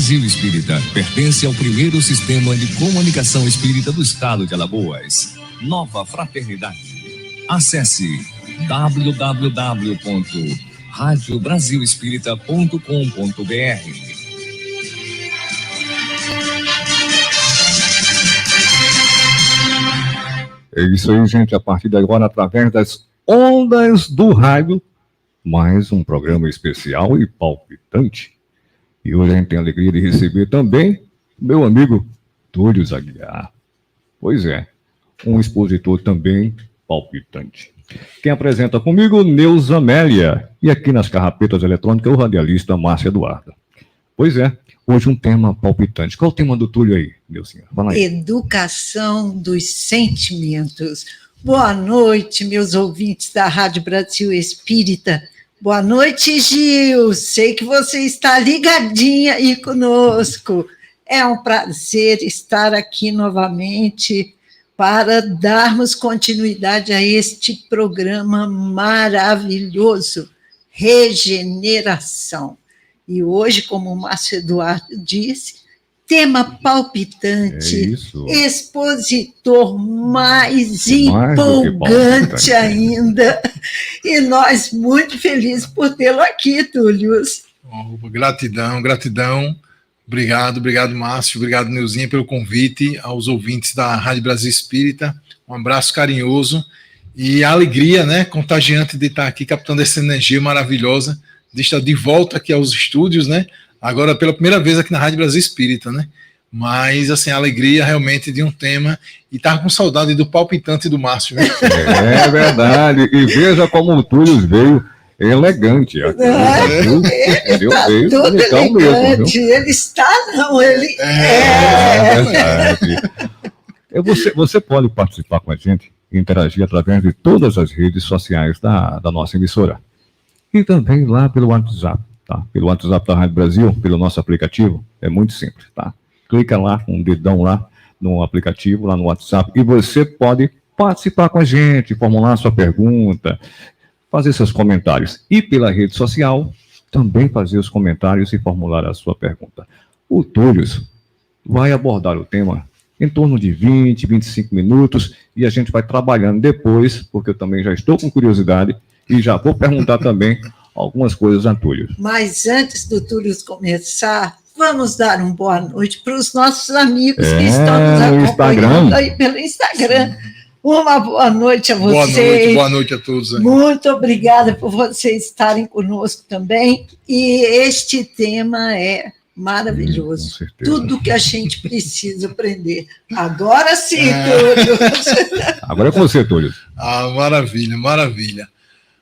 Brasil Espírita pertence ao primeiro sistema de comunicação espírita do estado de Alagoas. Nova Fraternidade. Acesse www.radiobrasilespírita.com.br. É isso aí, gente. A partir de agora, através das ondas do rádio, mais um programa especial e palpitante. E hoje a gente tem a alegria de receber também meu amigo Túlio Aguiar. Pois é, um expositor também palpitante. Quem apresenta comigo, Neuza Amélia. E aqui nas carrapetas eletrônicas, o radialista Márcia Eduarda. Pois é, hoje um tema palpitante. Qual é o tema do Túlio aí, Neuzinha? Fala aí. Educação dos sentimentos. Boa noite, meus ouvintes da Rádio Brasil Espírita. Boa noite, Gil. Sei que você está ligadinha aí conosco. É um prazer estar aqui novamente para darmos continuidade a este programa maravilhoso, Regeneração. E hoje, como o Márcio Eduardo disse, tema palpitante, expositor mais empolgante ainda, e nós muito felizes por tê-lo aqui, Túlio. Gratidão. Obrigado, Márcio, obrigado, Neuzinha, pelo convite aos ouvintes da Rádio Brasil Espírita. Um abraço carinhoso e a alegria, né, contagiante de estar aqui captando essa energia maravilhosa, de estar de volta aqui aos estúdios, né? Agora pela primeira vez aqui na Rádio Brasil Espírita, né? Mas, assim, a alegria realmente de um tema, e estava com saudade do palpitante do Márcio, né? É verdade, e veja como o Túlio veio elegante. Ele está todo elegante, ele está, não, ele é verdade. Você pode participar com a gente, interagir através de todas as redes sociais da nossa emissora. E também lá pelo WhatsApp, tá? Pelo WhatsApp da Rádio Brasil, pelo nosso aplicativo, é muito simples, tá? Clica lá com um dedão lá no aplicativo, lá no WhatsApp, e você pode participar com a gente, formular sua pergunta, fazer seus comentários. E pela rede social, também fazer os comentários e formular a sua pergunta. O Túlio vai abordar o tema em torno de 20, 25 minutos, e a gente vai trabalhando depois, porque eu também já estou com curiosidade, e já vou perguntar também algumas coisas a Túlio. Mas antes do Túlio começar, vamos dar uma boa noite para os nossos amigos que estão nos acompanhando aí pelo Instagram. Uma boa noite a vocês. Boa noite a todos. Aí. Muito obrigada por vocês estarem conosco também. E este tema é maravilhoso. Tudo que a gente precisa aprender. Agora sim, Túlio. Agora é com você, Túlio. Maravilha.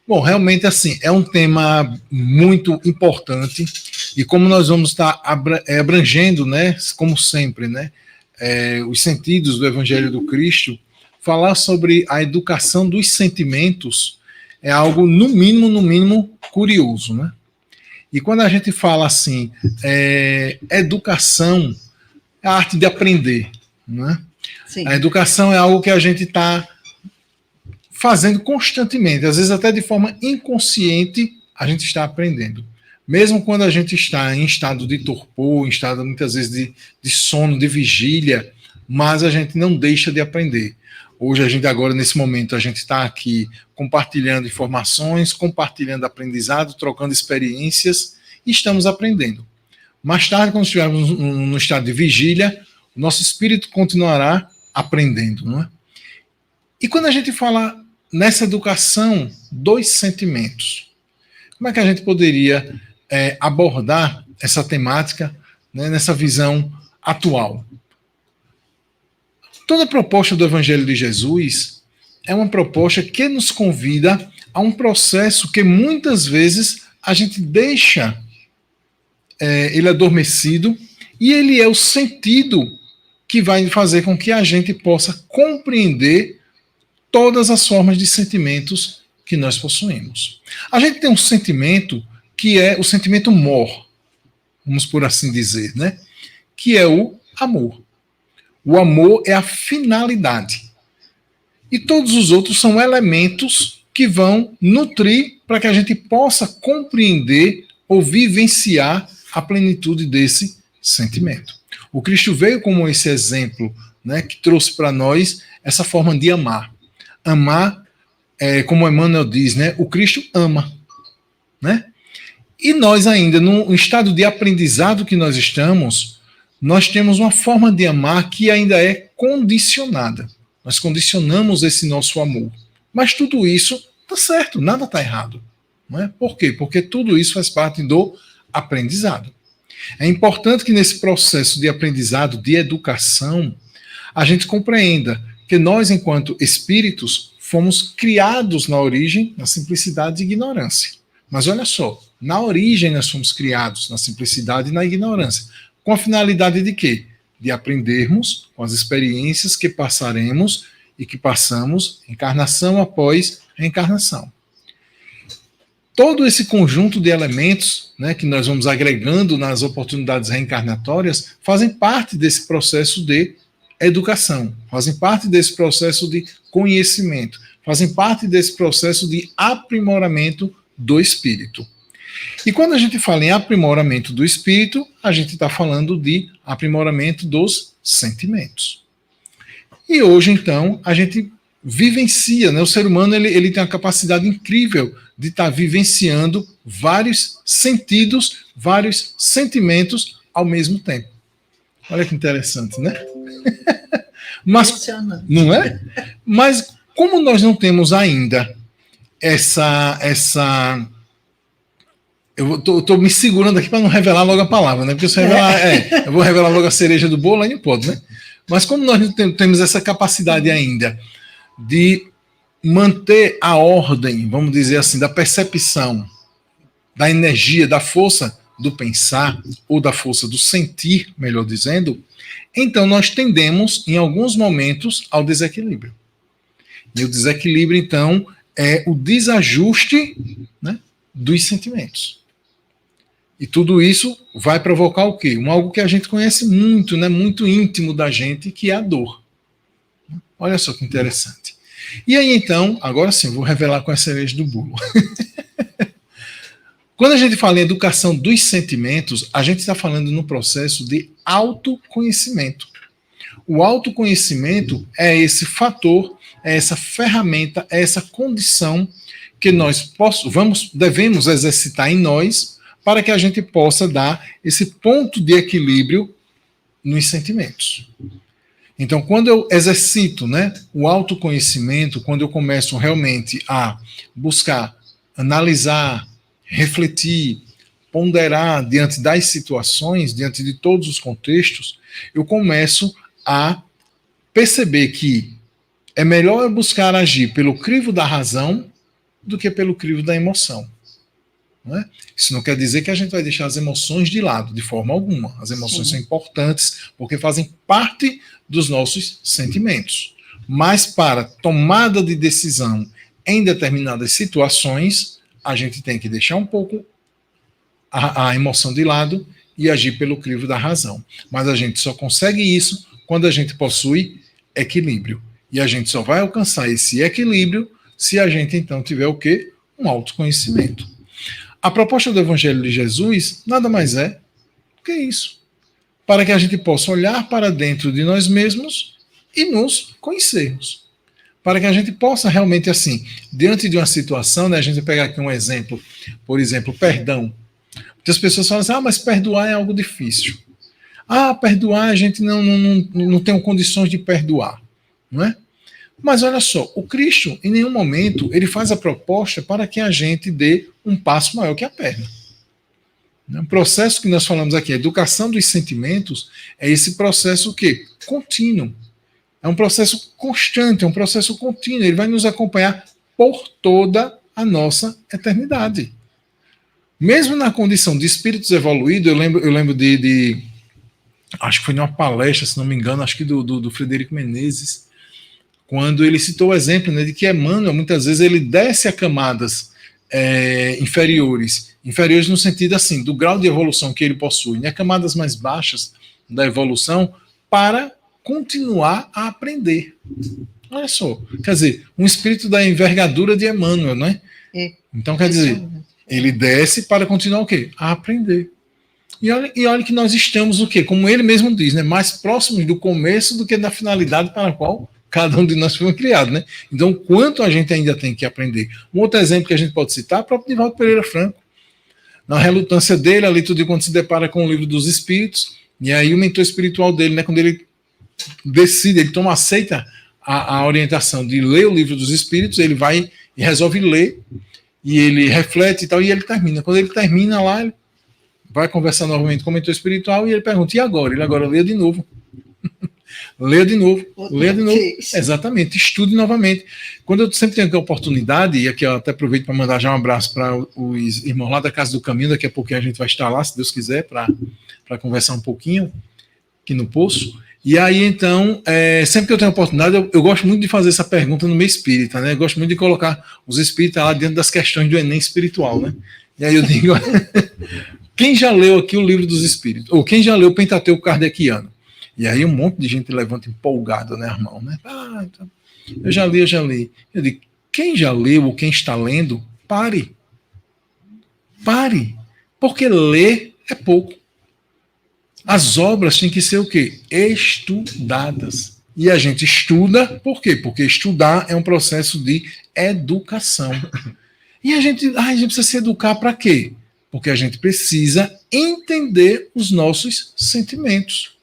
Bom, realmente, assim, é um tema muito importante, e como nós vamos estar abrangendo, né, como sempre, né, os sentidos do Evangelho do Cristo, falar sobre a educação dos sentimentos é algo, no mínimo, curioso, né? E quando a gente fala assim, educação é a arte de aprender, né? Sim. A educação é algo que a gente está fazendo constantemente, às vezes até de forma inconsciente, a gente está aprendendo. Mesmo quando a gente está em estado de torpor, em estado muitas vezes de sono, de vigília, mas a gente não deixa de aprender. Hoje, agora, nesse momento, a gente está aqui compartilhando informações, compartilhando aprendizado, trocando experiências, e estamos aprendendo. Mais tarde, quando estivermos no estado de vigília, o nosso espírito continuará aprendendo, não é? E quando a gente fala nessa educação dos sentimentos, como é que a gente poderia abordar essa temática, né, nessa visão atual? Toda a proposta do Evangelho de Jesus é uma proposta que nos convida a um processo que muitas vezes a gente deixa ele adormecido, e ele é o sentido que vai fazer com que a gente possa compreender todas as formas de sentimentos que nós possuímos. A gente tem um sentimento que é o sentimento mor, vamos por assim dizer, né? Que é o amor. O amor é a finalidade. E todos os outros são elementos que vão nutrir para que a gente possa compreender ou vivenciar a plenitude desse sentimento. O Cristo veio como esse exemplo, né, que trouxe para nós essa forma de amar. Amar, como Emmanuel diz, né, o Cristo ama. Né? E nós ainda, no estado de aprendizado que nós estamos, nós temos uma forma de amar que ainda é condicionada. Nós condicionamos esse nosso amor. Mas tudo isso está certo, nada está errado. Não é? Por quê? Porque tudo isso faz parte do aprendizado. É importante que nesse processo de aprendizado, de educação, a gente compreenda que nós, enquanto espíritos, fomos criados na origem na simplicidade e ignorância. Mas olha só, na origem nós fomos criados na simplicidade e na ignorância. Com a finalidade de quê? De aprendermos com as experiências que passaremos e que passamos encarnação após reencarnação. Todo esse conjunto de elementos, né, que nós vamos agregando nas oportunidades reencarnatórias fazem parte desse processo de educação, fazem parte desse processo de conhecimento, fazem parte desse processo de aprimoramento do espírito. E quando a gente fala em aprimoramento do espírito, a gente está falando de aprimoramento dos sentimentos. E hoje, então, a gente vivencia, né? O ser humano ele tem a capacidade incrível de estar vivenciando vários sentidos, vários sentimentos ao mesmo tempo. Olha que interessante, né? Mas, não é? Mas como nós não temos ainda essa eu estou me segurando aqui para não revelar logo a palavra, né? Porque se revelar, eu vou revelar logo a cereja do bolo, aí não pode, né? Mas como nós não temos essa capacidade ainda de manter a ordem, vamos dizer assim, da percepção, da energia, da força do pensar, ou da força do sentir, melhor dizendo, então nós tendemos, em alguns momentos, ao desequilíbrio. E o desequilíbrio, então, é o desajuste, né, dos sentimentos. E tudo isso vai provocar o quê? Algo que a gente conhece muito, né, muito íntimo da gente, que é a dor. Olha só que interessante. E aí, então, agora sim, vou revelar com a cereja do bolo. Quando a gente fala em educação dos sentimentos, a gente está falando no processo de autoconhecimento. O autoconhecimento é esse fator, é essa ferramenta, é essa condição que nós devemos exercitar em nós para que a gente possa dar esse ponto de equilíbrio nos sentimentos. Então, quando eu exercito, né, o autoconhecimento, quando eu começo realmente a buscar, analisar, refletir, ponderar diante das situações, diante de todos os contextos, eu começo a perceber que é melhor eu buscar agir pelo crivo da razão do que pelo crivo da emoção. Não é? Isso não quer dizer que a gente vai deixar as emoções de lado, de forma alguma. As emoções são importantes porque fazem parte dos nossos sentimentos. Mas para tomada de decisão em determinadas situações, a gente tem que deixar um pouco a emoção de lado e agir pelo crivo da razão. Mas a gente só consegue isso quando a gente possui equilíbrio. E a gente só vai alcançar esse equilíbrio se a gente então tiver o quê? Um autoconhecimento. A proposta do Evangelho de Jesus nada mais é do que isso. Para que a gente possa olhar para dentro de nós mesmos e nos conhecermos. Para que a gente possa realmente, assim, diante de uma situação, né, a gente pegar aqui um exemplo, por exemplo, perdão. Muitas pessoas falam assim, mas perdoar é algo difícil. Perdoar, a gente não tem condições de perdoar. Não é? Mas olha só, o Cristo, em nenhum momento, ele faz a proposta para que a gente dê um passo maior que a perna. O processo que nós falamos aqui, a educação dos sentimentos, é esse processo que contínuo. É um processo constante, é um processo contínuo. Ele vai nos acompanhar por toda a nossa eternidade. Mesmo na condição de espíritos evoluídos, eu lembro de acho que foi numa palestra, se não me engano, acho que do Frederico Menezes, quando ele citou o exemplo, né, de que Emmanuel, muitas vezes, ele desce a camadas inferiores no sentido assim, do grau de evolução que ele possui, né, camadas mais baixas da evolução, para continuar a aprender. Olha só, quer dizer, um espírito da envergadura de Emmanuel, né? Então, quer dizer, ele desce para continuar o quê? A aprender. E olha que nós estamos o quê? Como ele mesmo diz, né? Mais próximos do começo do que da finalidade para a qual cada um de nós foi criado, né? Então, quanto a gente ainda tem que aprender? Um outro exemplo que a gente pode citar é o próprio Divaldo Pereira Franco. Na relutância dele, ali tudo quando se depara com o livro dos Espíritos, e aí o mentor espiritual dele, né? Quando ele decide, ele aceita a orientação de ler o livro dos Espíritos, ele vai e resolve ler, e ele reflete e tal, e ele termina. Quando ele termina lá, ele vai conversar novamente com o mentor espiritual e ele pergunta, e agora? Ele agora lê de novo. Leia de novo. Exatamente, estude novamente. Quando eu sempre tenho a oportunidade, e aqui eu até aproveito para mandar já um abraço para os irmãos lá da Casa do Caminho, daqui a pouquinho a gente vai estar lá, se Deus quiser, para conversar um pouquinho aqui no Poço. E aí, então, sempre que eu tenho a oportunidade, eu gosto muito de fazer essa pergunta no meio espírita, né? Eu gosto muito de colocar os espíritas lá dentro das questões do Enem espiritual, né? E aí eu digo, quem já leu aqui o Livro dos Espíritos? Ou quem já leu o Pentateuco Kardeciano? E aí um monte de gente levanta empolgado, né, irmão? Né? Então, eu já li. Eu digo, quem já leu ou quem está lendo, pare. Pare. Porque ler é pouco. As obras têm que ser o quê? Estudadas. E a gente estuda, por quê? Porque estudar é um processo de educação. E a gente precisa se educar para quê? Porque a gente precisa entender os nossos sentimentos.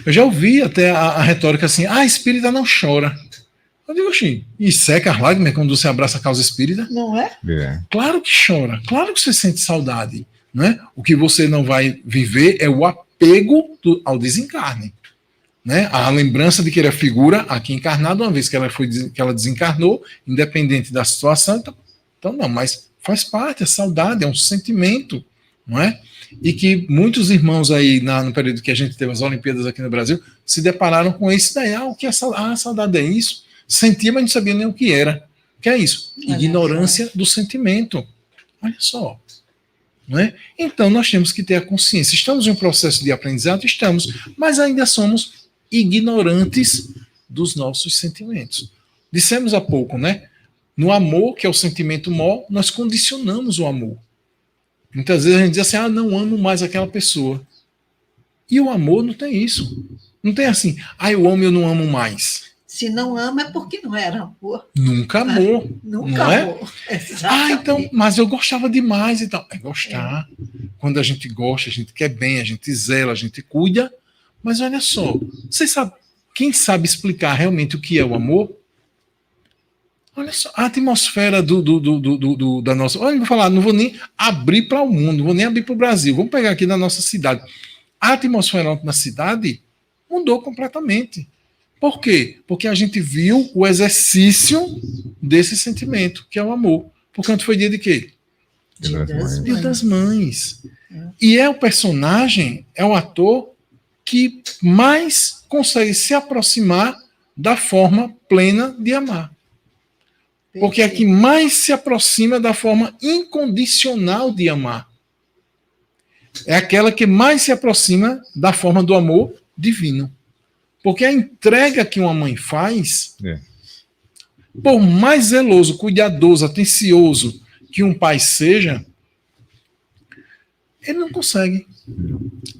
Eu já ouvi até a retórica assim, espírita não chora. Eu digo assim, e seca as lágrimas quando você abraça a causa espírita? Não é? Claro que chora, claro que você sente saudade. Né? O que você não vai viver é o apego ao desencarne. Né? A lembrança de que ele é figura aqui encarnada, uma vez que ela desencarnou, independente da situação, então não, mas faz parte, a saudade, é um sentimento, não é? E que muitos irmãos aí, no período que a gente teve as Olimpíadas aqui no Brasil, se depararam com esse daí, o que é saudade? Saudade é isso? Sentia, mas não sabia nem o que era. O que é isso? Ignorância do sentimento. Olha só. Não é? Então, nós temos que ter a consciência. Estamos em um processo de aprendizado? Estamos, mas ainda somos ignorantes dos nossos sentimentos. Dissemos há pouco, né? No amor, que é o sentimento maior, nós condicionamos o amor. Muitas vezes a gente diz assim, não amo mais aquela pessoa. E o amor não tem isso. Não tem assim, eu amo e eu não amo mais. Se não ama é porque não era amor. Nunca amou. Nunca amou. Então, mas eu gostava demais e tal. É gostar. Quando a gente gosta, a gente quer bem, a gente zela, a gente cuida. Mas olha só, vocês sabem, quem sabe explicar realmente o que é o amor? Olha só, a atmosfera da nossa... Olha, eu vou falar, não vou nem abrir para o mundo, não vou nem abrir para o Brasil. Vamos pegar aqui na nossa cidade. A atmosfera na cidade mudou completamente. Por quê? Porque a gente viu o exercício desse sentimento, que é o amor. Portanto, foi dia de quê? Dia das Mães. E é o personagem, é o ator que mais consegue se aproximar da forma plena de amar. Porque é que mais se aproxima da forma incondicional de amar. É aquela que mais se aproxima da forma do amor divino. Porque a entrega que uma mãe faz, por mais zeloso, cuidadoso, atencioso que um pai seja, ele não consegue.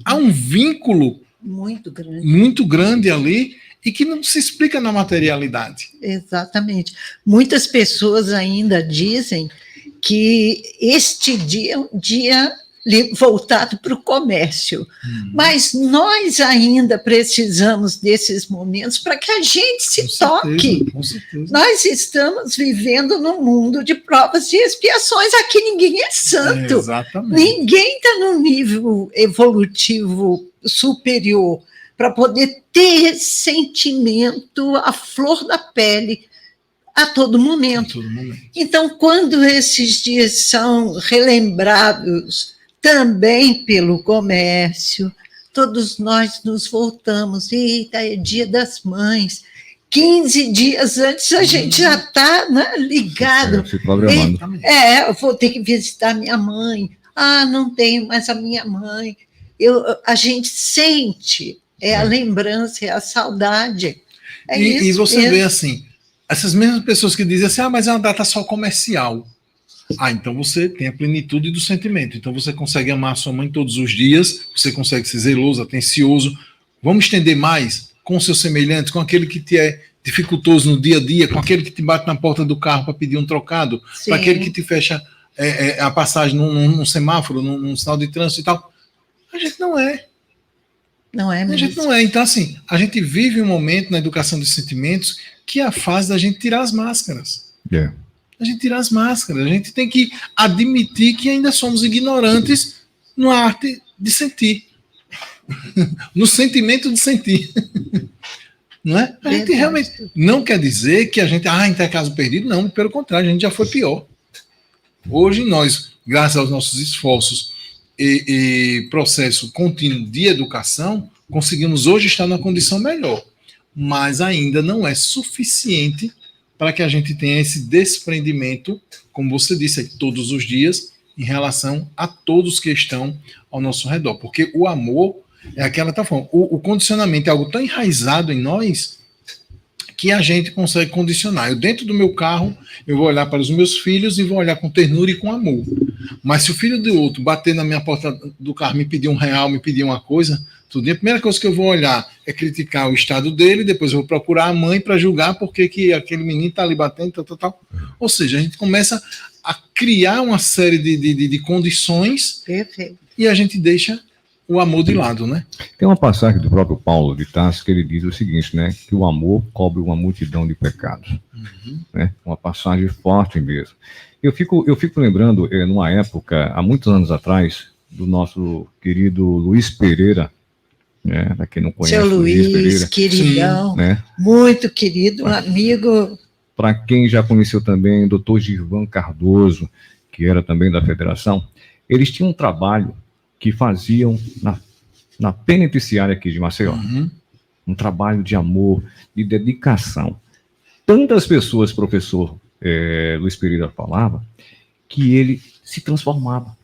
Há um vínculo muito grande ali e que não se explica na materialidade. Exatamente. Muitas pessoas ainda dizem que este dia é um dia voltado para o comércio. Mas nós ainda precisamos desses momentos para que a gente se toque. Com certeza. Nós estamos vivendo num mundo de provas e expiações. Aqui ninguém é santo. Exatamente. Ninguém está num nível evolutivo superior para poder ter sentimento à flor da pele a todo momento. Então, quando esses dias são relembrados também pelo comércio, todos nós nos voltamos. Eita, é Dia das Mães. 15 dias antes a gente já está, né, ligado. Se programando. Eu vou ter que visitar minha mãe. Não tenho mais a minha mãe. A gente sente, a lembrança, é a saudade. E você vê assim, essas mesmas pessoas que dizem assim, mas é uma data só comercial. Então você tem a plenitude do sentimento. Então você consegue amar sua mãe todos os dias, você consegue ser zeloso, atencioso. Vamos estender mais com seus semelhantes, com aquele que te é dificultoso no dia a dia, com aquele que te bate na porta do carro para pedir um trocado, para aquele que te fecha a passagem num semáforo, num sinal de trânsito e tal. A gente não é. Não é mesmo. A gente não é. Então, assim, a gente vive um momento na educação dos sentimentos que é a fase da gente tirar as máscaras. A gente tirar as máscaras. A gente tem que admitir que ainda somos ignorantes na arte de sentir. No sentimento de sentir. Não é? A gente realmente não quer dizer que a gente, então é caso perdido. Não, pelo contrário, a gente já foi pior. Hoje nós, graças aos nossos esforços e processo contínuo de educação, conseguimos hoje estar numa condição melhor. Mas ainda não é suficiente para que a gente tenha esse desprendimento, como você disse, aí, todos os dias, em relação a todos que estão ao nosso redor. Porque o amor é aquela tal forma. O condicionamento é algo tão enraizado em nós que a gente consegue condicionar. Eu, dentro do meu carro, eu vou olhar para os meus filhos e vou olhar com ternura e com amor. Mas se o filho do outro bater na minha porta do carro, me pedir R$1, me pedir uma coisa, tudo, a primeira coisa que eu vou olhar é criticar o estado dele, depois eu vou procurar a mãe para julgar porque que aquele menino está ali batendo, tal. Ou seja, a gente começa a criar uma série de condições. Perfeito. E a gente deixa o amor de lado, né? Tem uma passagem do próprio Paulo de Tarso que ele diz o seguinte, né? Que o amor cobre uma multidão de pecados. Né? Uma passagem forte mesmo. Eu fico lembrando, numa época, há muitos anos atrás, do nosso querido Luiz Pereira, né? Para quem não conhece, Seu Luiz Pereira, queridão, né? Muito querido, amigo. Para quem já conheceu também o Dr. Girvan Cardoso, que era também da federação, eles tinham um trabalho que faziam na penitenciária aqui de Maceió. Um trabalho de amor, de dedicação. Tantas pessoas, professor Luiz Pereira falava, que ele se transformava.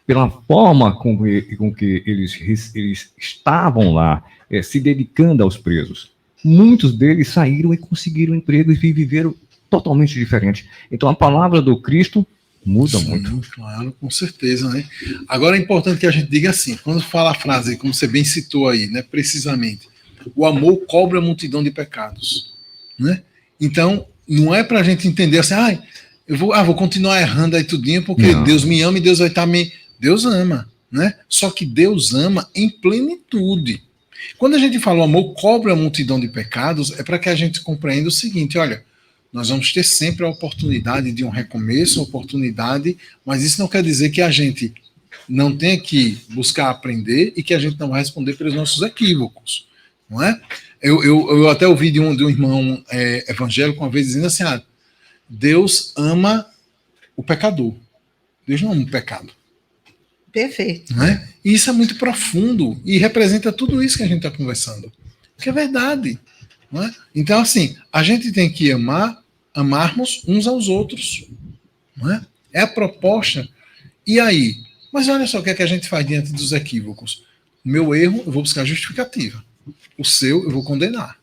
Pela forma com que eles estavam lá, se dedicando aos presos. Muitos deles saíram e conseguiram emprego e viveram totalmente diferente. Então, a palavra do Cristo muda muito. Claro, com certeza, né? Agora é importante que a gente diga assim, quando fala a frase, como você bem citou aí, né, precisamente, o amor cobre a multidão de pecados, né? Então, não é para a gente entender assim, eu vou continuar errando aí tudinho, porque não. Deus me ama e Deus vai estar me... Deus ama, né? Só que Deus ama em plenitude. Quando a gente fala o amor cobre a multidão de pecados, é para que a gente compreenda o seguinte, olha, nós vamos ter sempre a oportunidade de um recomeço, oportunidade, mas isso não quer dizer que a gente não tenha que buscar aprender e que a gente não vai responder pelos nossos equívocos, não é? Eu até ouvi de um irmão evangélico uma vez dizendo assim, Deus ama o pecador, Deus não ama o pecado. Perfeito. Não é? E isso é muito profundo e representa tudo isso que a gente está conversando, que é verdade. Não é? Então, assim, a gente tem que amarmos uns aos outros. Não é? É a proposta. E aí? Mas olha só o que é que a gente faz diante dos equívocos. O meu erro, eu vou buscar justificativa. O seu, eu vou condenar.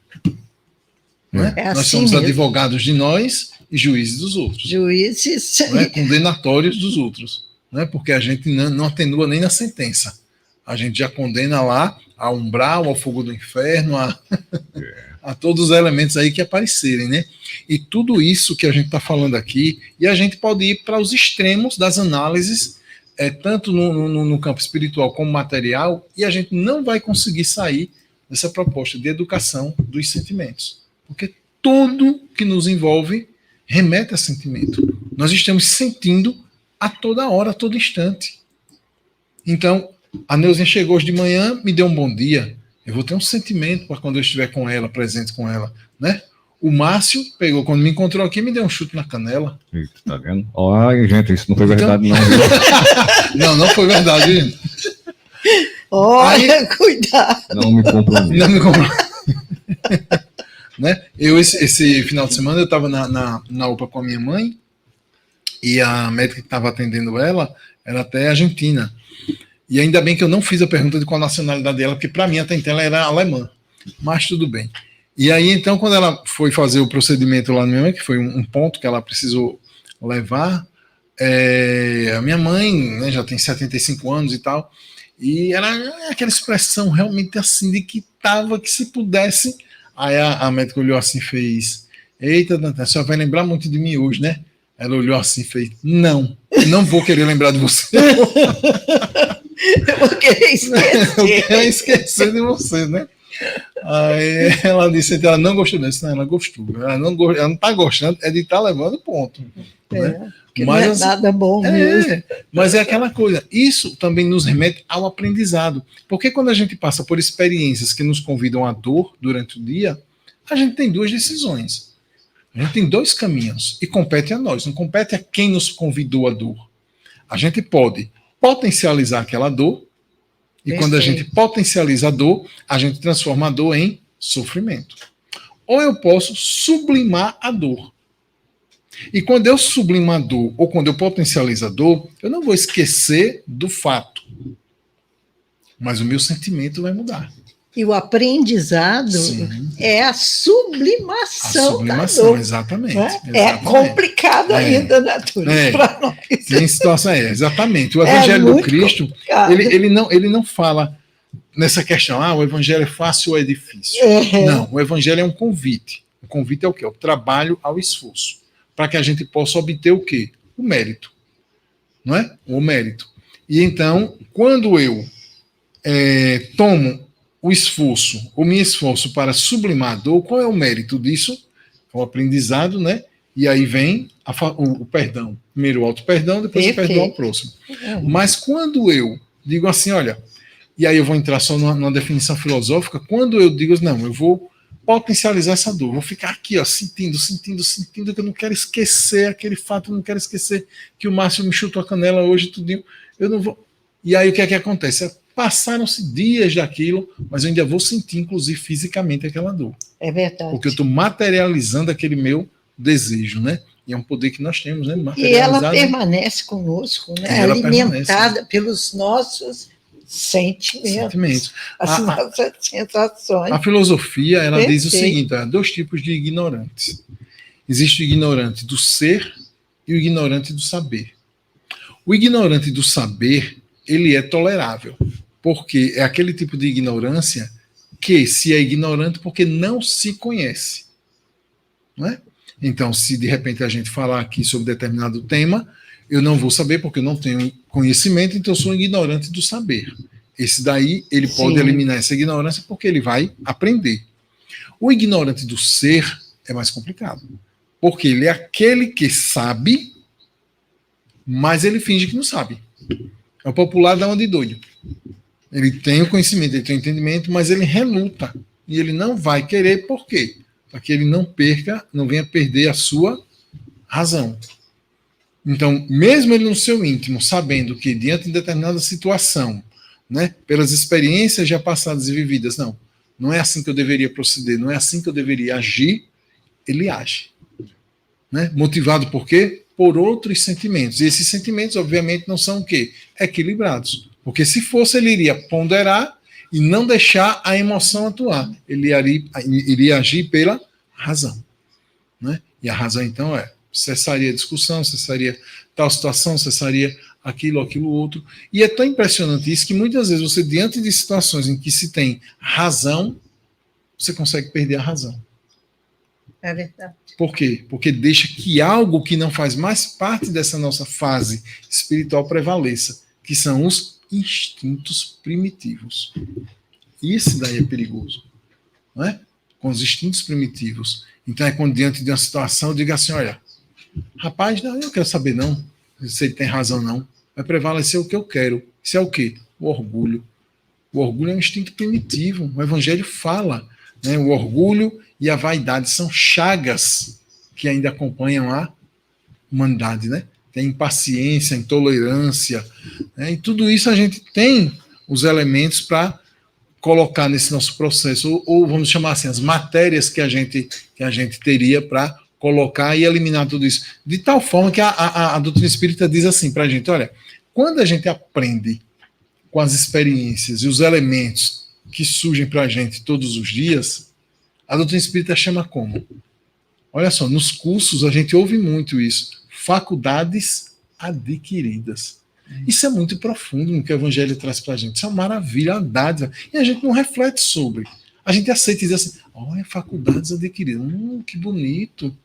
Não é? Nós assim somos mesmo. Advogados de nós e juízes dos outros. Juízes. Não é? Condenatórios dos outros. Não é? Porque a gente não atenua nem na sentença. A gente já condena lá ao umbral, ao fogo do inferno, a todos os elementos aí que aparecerem, né? E tudo isso que a gente está falando aqui, e a gente pode ir para os extremos das análises, tanto no campo espiritual como material, e a gente não vai conseguir sair dessa proposta de educação dos sentimentos. Porque tudo que nos envolve remete a sentimento. Nós estamos sentindo a toda hora, a todo instante. Então, a Neuzinha chegou hoje de manhã, me deu um bom dia. Eu vou ter um sentimento para quando eu estiver com ela, presente com ela, né? O Márcio pegou, quando me encontrou aqui, me deu um chute na canela. Eita, tá vendo? Olha, gente, isso não foi verdade, não. Não foi verdade, gente. Olha, cuidado. Não me comprometo. Né? Eu, esse final de semana, eu estava na UPA com a minha mãe, e a médica que estava atendendo ela era até argentina. E ainda bem que eu não fiz a pergunta de qual nacionalidade dela, porque para mim até então ela era alemã. Mas tudo bem. E aí, então, quando ela foi fazer o procedimento lá na minha mãe, que foi um ponto que ela precisou levar, A minha mãe, né, já tem 75 anos e tal, e era aquela expressão realmente assim, de que tava, que se pudesse. Aí a médica olhou assim e fez: eita, Dante, a senhora vai lembrar muito de mim hoje, né? Ela olhou assim e fez: não vou querer lembrar de você. Eu vou querer esquecer. Eu quero esquecer de você, né? Aí ela disse que ela não gostou disso. Não, ela gostou. Ela não está gostando, é de estar levando ponto. Né? Que mas, não é nada bom mesmo. Mas é aquela coisa. Isso também nos remete ao aprendizado. Porque quando a gente passa por experiências que nos convidam à dor durante o dia, a gente tem duas decisões. A gente tem dois caminhos. E compete a nós. Não compete a quem nos convidou à dor. A gente pode potencializar aquela dor. E quando a gente potencializa a dor, a gente transforma a dor em sofrimento. Ou eu posso sublimar a dor. E quando eu sublimo a dor, ou quando eu potencializo a dor, eu não vou esquecer do fato. Mas o meu sentimento vai mudar. E o aprendizado é a sublimação da dor. Exatamente. Né? Exatamente. É complicado ainda, né, Túlio? Para nós. Tem situação, exatamente. O Evangelho do Cristo, ele não fala nessa questão, o Evangelho é fácil ou é difícil. Não, o Evangelho é um convite. O convite é o quê? O trabalho ao esforço. Para que a gente possa obter o quê? O mérito. Não é? O mérito. E então, quando eu tomo o esforço, o meu esforço para sublimar a dor, qual é o mérito disso? O aprendizado, né? E aí vem o perdão. Primeiro o auto-perdão, depois o perdão ao próximo. Mas quando eu digo assim, olha, e aí eu vou entrar só numa definição filosófica, quando eu digo, não, eu vou potencializar essa dor, vou ficar aqui, ó, sentindo, que eu não quero esquecer aquele fato, eu não quero esquecer que o Márcio me chutou a canela hoje, tudinho, eu não vou... E aí o que é que acontece? Passaram-se dias daquilo, mas eu ainda vou sentir, inclusive, fisicamente aquela dor. É verdade. Porque eu estou materializando aquele meu desejo, né? E é um poder que nós temos, né? E ela permanece conosco, né? Alimentada pelos nossos sentimentos. As nossas sensações. A filosofia, ela diz o seguinte, há dois tipos de ignorantes. Existe o ignorante do ser e o ignorante do saber. O ignorante do saber, ele é tolerável. Porque é aquele tipo de ignorância que se é ignorante porque não se conhece. Não é? Então, se de repente a gente falar aqui sobre determinado tema, eu não vou saber porque eu não tenho conhecimento, então eu sou um ignorante do saber. Esse daí, ele pode eliminar essa ignorância porque ele vai aprender. O ignorante do ser é mais complicado. Porque ele é aquele que sabe, mas ele finge que não sabe. É o popular da onda de doido. Ele tem o conhecimento, ele tem o entendimento, mas ele reluta. E ele não vai querer, por quê? Para que ele não venha perder a sua razão. Então, mesmo ele no seu íntimo, sabendo que diante de determinada situação, né, pelas experiências já passadas e vividas, não é assim que eu deveria proceder, não é assim que eu deveria agir, ele age. Né? Motivado por quê? Por outros sentimentos. E esses sentimentos, obviamente, não são o quê? Equilibrados. Porque se fosse, ele iria ponderar e não deixar a emoção atuar. Ele iria agir pela razão. Né? E a razão, então, cessaria a discussão, cessaria tal situação, cessaria aquilo outro. E é tão impressionante isso que muitas vezes você, diante de situações em que se tem razão, você consegue perder a razão. É verdade. Por quê? Porque deixa que algo que não faz mais parte dessa nossa fase espiritual prevaleça, que são os instintos primitivos. Isso daí é perigoso. Não é? Com os instintos primitivos. Então é quando diante de uma situação eu digo assim, olha, rapaz, não, eu não quero saber não, se ele tem razão não. Vai prevalecer o que eu quero. Isso é o quê? O orgulho. O orgulho é um instinto primitivo. O Evangelho fala, né? O orgulho e a vaidade são chagas que ainda acompanham a humanidade, né? Tem impaciência, intolerância, né? E tudo isso a gente tem os elementos para colocar nesse nosso processo, ou vamos chamar assim, as matérias que a gente teria para colocar e eliminar tudo isso. De tal forma que a doutrina espírita diz assim para a gente, olha, quando a gente aprende com as experiências e os elementos que surgem para a gente todos os dias, a doutrina espírita chama como? Olha só, nos cursos a gente ouve muito isso. Faculdades adquiridas. Isso é muito profundo no que o Evangelho traz para a gente. Isso é uma maravilha, uma dádiva. E a gente não reflete sobre. A gente aceita e diz assim, olha, faculdades adquiridas. Que bonito.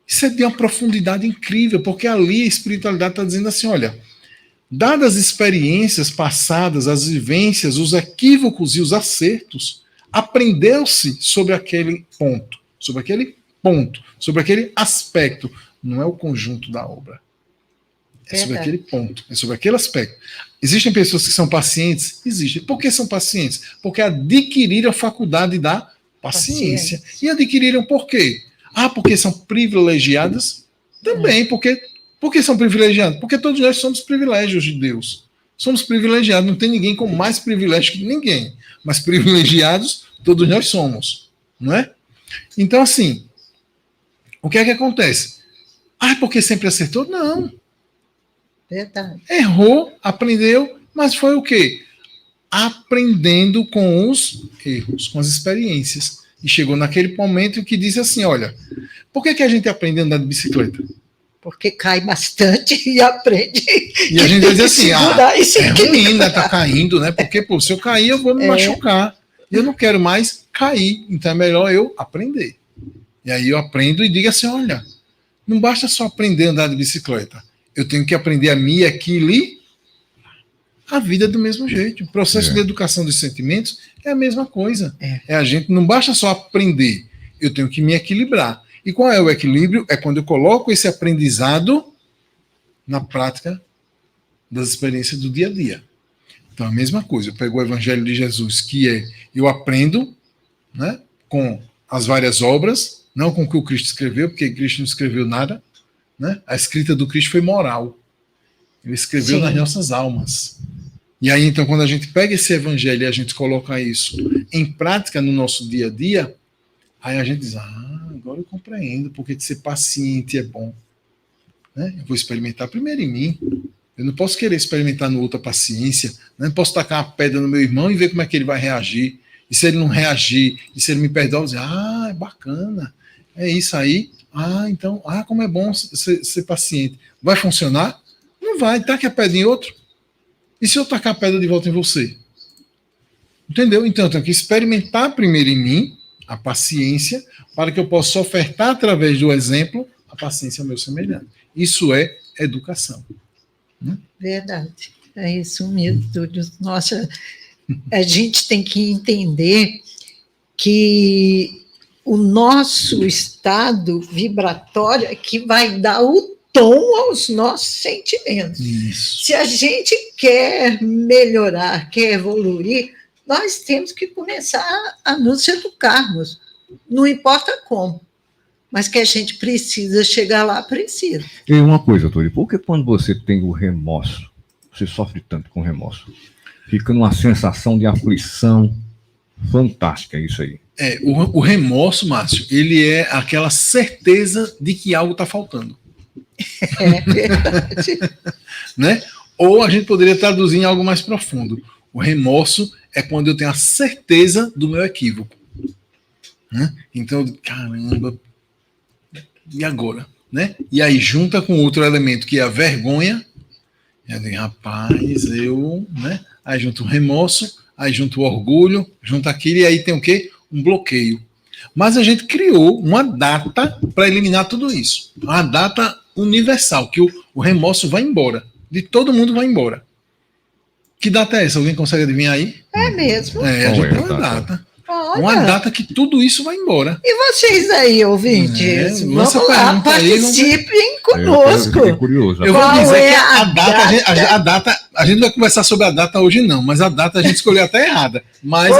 Isso é de uma profundidade incrível, porque ali a espiritualidade está dizendo assim, olha, dadas as experiências passadas, as vivências, os equívocos e os acertos, aprendeu-se sobre aquele ponto, sobre aquele aspecto. Não é o conjunto da obra. É sobre aquele ponto, é sobre aquele aspecto. Existem pessoas que são pacientes? Existem. Por que são pacientes? Porque adquiriram a faculdade da paciência. E adquiriram por quê? Porque são privilegiadas? Também, porque são privilegiados? Porque todos nós somos privilégios de Deus. Somos privilegiados, não tem ninguém com mais privilégio que ninguém. Mas privilegiados, todos nós somos. Não é? Então, assim, o que é que acontece? Porque sempre acertou? Não. Verdade. Errou, aprendeu, mas foi o quê? Aprendendo com os erros, com as experiências. E chegou naquele momento que disse assim, olha, por que a gente aprende a andar de bicicleta? Porque cai bastante e aprende. E a gente vai dizer assim, é ruim, né? Tá caindo, né? Porque, se eu cair, eu vou me machucar. E eu não quero mais cair. Então é melhor eu aprender. E aí eu aprendo e digo assim, olha, não basta só aprender a andar de bicicleta. Eu tenho que aprender a me equilibrar. A vida é do mesmo jeito. O processo de educação dos sentimentos é a mesma coisa. A gente não basta só aprender. Eu tenho que me equilibrar. E qual é o equilíbrio? É quando eu coloco esse aprendizado na prática das experiências do dia a dia. Então, a mesma coisa. Eu pego o Evangelho de Jesus, que eu aprendo, né, com as várias obras, não com o que o Cristo escreveu, porque Cristo não escreveu nada. Né? A escrita do Cristo foi moral. Ele escreveu nas nossas almas. E aí, então, quando a gente pega esse evangelho e a gente coloca isso em prática no nosso dia a dia, aí a gente diz, agora eu compreendo porque de ser paciente é bom. Né? Eu vou experimentar primeiro em mim. Eu não posso querer experimentar no outro a paciência. Não posso tacar uma pedra no meu irmão e ver como é que ele vai reagir. E se ele não reagir, e se ele me perdoar, eu vou dizer, é bacana. É isso aí. Então, como é bom ser paciente. Vai funcionar? Não vai. Taque a pedra em outro. E se eu tacar a pedra de volta em você? Entendeu? Então, eu tenho que experimentar primeiro em mim a paciência, para que eu possa ofertar através do exemplo a paciência ao meu semelhante. Isso é educação. Verdade. É isso mesmo, Túlio. Nossa, a gente tem que entender que o nosso estado vibratório é que vai dar o tom aos nossos sentimentos. Isso. Se a gente quer melhorar, quer evoluir, nós temos que começar a nos educarmos. Não importa como, mas que a gente precisa chegar lá, precisa. E uma coisa, Túlio, por que quando você tem o remorso, você sofre tanto com remorso? Fica numa sensação de aflição fantástica, isso aí. O remorso, Márcio, ele é aquela certeza de que algo está faltando. É verdade. Né? Ou a gente poderia traduzir em algo mais profundo. O remorso é quando eu tenho a certeza do meu equívoco. Né? Então, caramba, e agora? Né? E aí junta com outro elemento que é a vergonha. E eu digo, rapaz, né? Aí junta o remorso, aí junta o orgulho, junta aquilo, e aí tem o quê? Um bloqueio. Mas a gente criou uma data para eliminar tudo isso. Uma data universal, que o remorso vai embora. De todo mundo vai embora. Que data é essa? Alguém consegue adivinhar aí? É mesmo. A gente tem uma data. Olha. Uma data que tudo isso vai embora. E vocês aí, ouvintes? Vamos lá, participem conosco. Eu curioso. Eu vou dizer que a data, a gente não vai conversar sobre a data hoje não, mas a data a gente escolheu até errada. Mas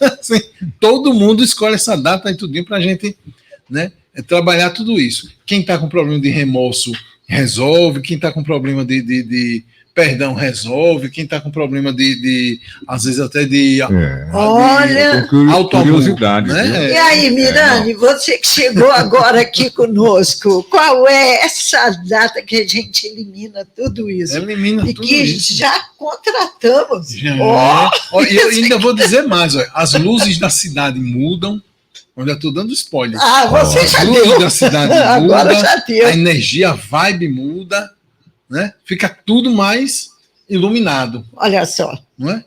assim, todo mundo escolhe essa data e tudinho pra gente, né, trabalhar tudo isso. Quem tá com problema de remorso resolve, quem tá com problema de perdão resolve, quem está com problema às vezes até de olha, curiosidade, né? E aí, Mirane, você que chegou agora aqui conosco, qual é essa data que a gente elimina tudo isso? Elimina e tudo que isso. Já contratamos. E eu ainda vou dizer mais, as luzes da cidade mudam. Eu já estou dando spoiler. Você já as luzes da cidade mudam, agora já deu. A energia, a vibe muda. né? Fica tudo mais iluminado. Olha só. Não é?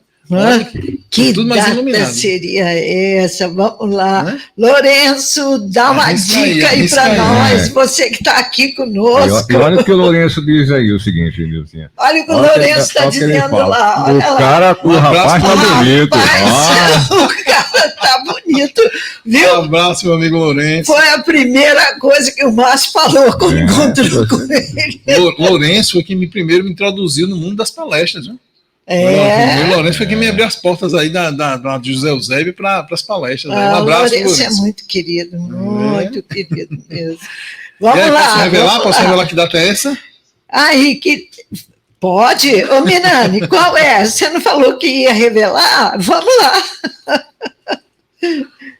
Que tudo mais data iluminado. seria essa? Vamos lá. Né? Lourenço, dá uma dica aí para nós, você que está aqui conosco. E olha o que o Lourenço diz aí, o seguinte, Nilzinha. Olha o que o Lourenço está dizendo lá. Olha o lá. cara, o rapaz tá bonito. O cara tá bonito, viu? Um abraço, meu amigo Lourenço. Foi a primeira coisa que o Márcio falou quando encontrou com ele. Lourenço foi quem primeiro me introduziu no mundo das palestras, né? O Lourenço foi quem me abriu as portas aí de José Eusébio para as palestras. Um abraço, Lourenço. É muito querido mesmo. Vamos lá. Posso revelar que data é essa? Aí, que... Pode? Ô, Minani, qual é? Você não falou que ia revelar? Vamos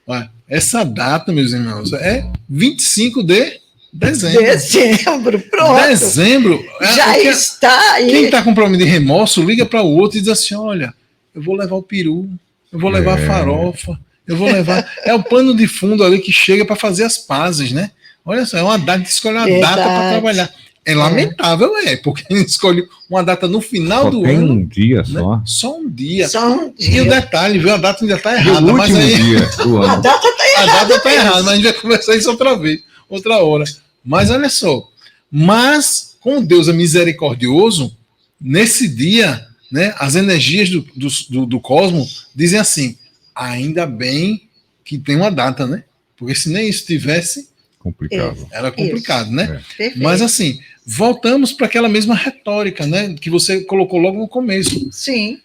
lá. Essa data, meus irmãos, é 25 de dezembro. Pronto. Dezembro. Já está aí. Quem está com problema de remorso, liga para o outro e diz assim, olha, eu vou levar o peru, eu vou levar a farofa, eu vou levar... É o pano de fundo ali que chega para fazer as pazes, né? Olha só, é uma data que escolhe uma data para trabalhar. É lamentável, porque ele escolhe uma data no final do ano. Um dia só. Né? Só um dia. Só um dia. E o detalhe, viu? A data ainda está errada. O último dia do ano. A data está errada. A data está errada, mas a gente vai conversar isso outra vez, outra hora. Mas olha só. Mas, como Deus é misericordioso, nesse dia, né, as energias do cosmos dizem assim, ainda bem que tem uma data, né? Porque se nem isso tivesse... Complicado. Era complicado, né? Mas assim, voltamos para aquela mesma retórica, né? Que você colocou logo no começo. Sim.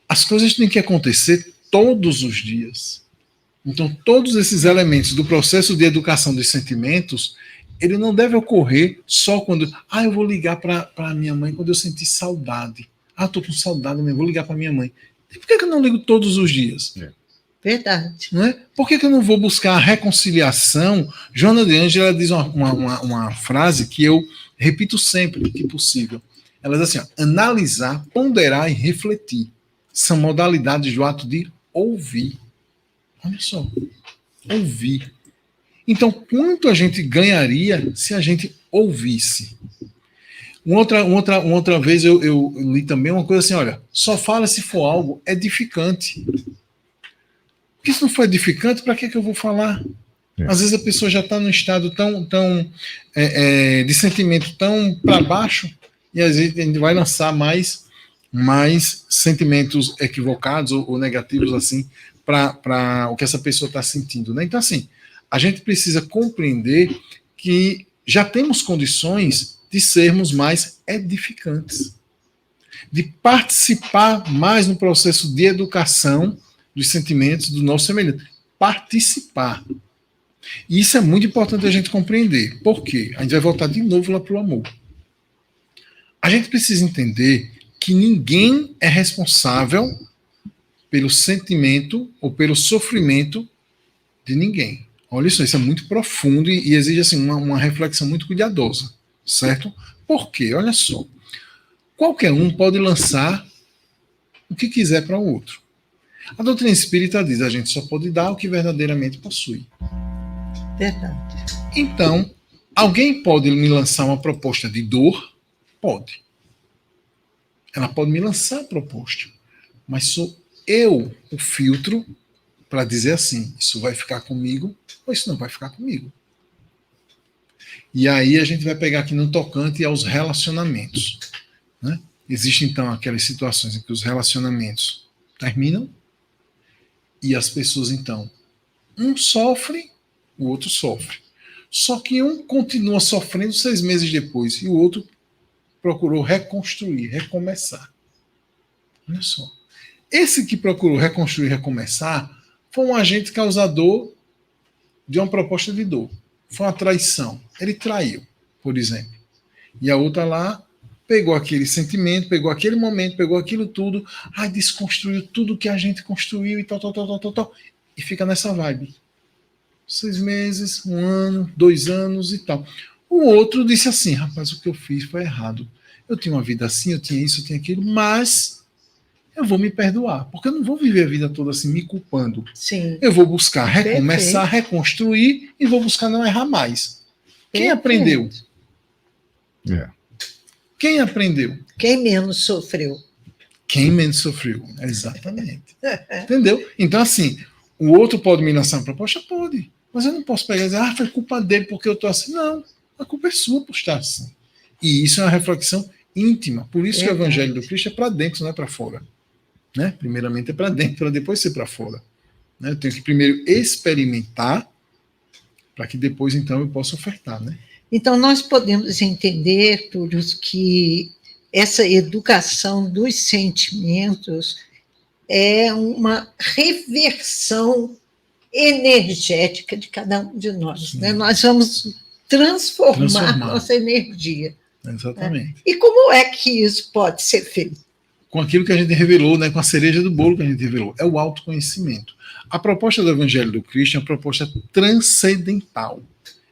As coisas têm que acontecer todos os dias. Então, todos esses elementos do processo de educação dos sentimentos, ele não deve ocorrer só quando... eu vou ligar para minha mãe quando eu sentir saudade. Estou com saudade, eu vou ligar para minha mãe. E por que eu não ligo todos os dias? Verdade. Não é? Por que eu não vou buscar a reconciliação? Joana de Ângela diz uma frase que eu repito sempre que possível. Ela diz assim, analisar, ponderar e refletir são modalidades do ato de ouvir. Olha só, ouvir. Então, quanto a gente ganharia se a gente ouvisse? Outra vez eu li também uma coisa assim, olha, só fala se for algo edificante. Porque se não for edificante, para que eu vou falar? Às vezes a pessoa já está num estado tão de sentimento tão para baixo, e às vezes a gente vai lançar mais sentimentos equivocados ou negativos assim para o que essa pessoa está sentindo. Né? Então, assim, a gente precisa compreender que já temos condições de sermos mais edificantes, de participar mais no processo de educação dos sentimentos do nosso semelhante. Participar. E isso é muito importante a gente compreender. Por quê? A gente vai voltar de novo lá para o amor. A gente precisa entender que ninguém é responsável pelo sentimento ou pelo sofrimento de ninguém. Olha isso é muito profundo e exige assim, uma reflexão muito cuidadosa. Certo? Por quê? Olha só. Qualquer um pode lançar o que quiser para o outro. A doutrina espírita diz, a gente só pode dar o que verdadeiramente possui. Verdade. Então, alguém pode me lançar uma proposta de dor? Pode. Ela pode me lançar a proposta. Mas sou eu o filtro para dizer assim, isso vai ficar comigo ou isso não vai ficar comigo. E aí a gente vai pegar aqui no tocante aos relacionamentos. Né? Existem, então, aquelas situações em que os relacionamentos terminam e as pessoas, então, um sofre, o outro sofre. Só que um continua sofrendo 6 meses depois e o outro procurou reconstruir, recomeçar. Olha só. Esse que procurou reconstruir, recomeçar, foi um agente causador de uma proposta de dor. Foi uma traição. Ele traiu, por exemplo. E a outra lá pegou aquele sentimento, pegou aquele momento, pegou aquilo tudo, desconstruiu tudo que a gente construiu e tal. E fica nessa vibe. 6 meses, 1 ano, 2 anos e tal. O outro disse assim, rapaz, o que eu fiz foi errado. Eu tinha uma vida assim, eu tinha isso, eu tinha aquilo, mas eu vou me perdoar, porque eu não vou viver a vida toda assim, me culpando. Sim. Eu vou buscar recomeçar, reconstruir e vou buscar não errar mais. Quem aprendeu? Quem aprendeu? Quem menos sofreu. Quem menos sofreu, exatamente. Entendeu? Então, assim, o outro pode me lançar uma proposta? Pode. Mas eu não posso pegar e dizer, foi culpa dele porque eu estou assim. Não, a culpa é sua por estar assim. E isso é uma reflexão íntima. Por isso que o Evangelho do Cristo é para dentro, não é para fora. Né? Primeiramente é para dentro, para depois ser para fora. Né? Eu tenho que primeiro experimentar, para que depois, então, eu possa ofertar. Né? Então, nós podemos entender, Túlio, que essa educação dos sentimentos é uma reversão energética de cada um de nós. Né? Nós vamos transformar nossa energia. Exatamente. Né? E como é que isso pode ser feito? Com aquilo que a gente revelou, né? Com a cereja do bolo que a gente revelou. É o autoconhecimento. A proposta do Evangelho do Cristo é uma proposta transcendental.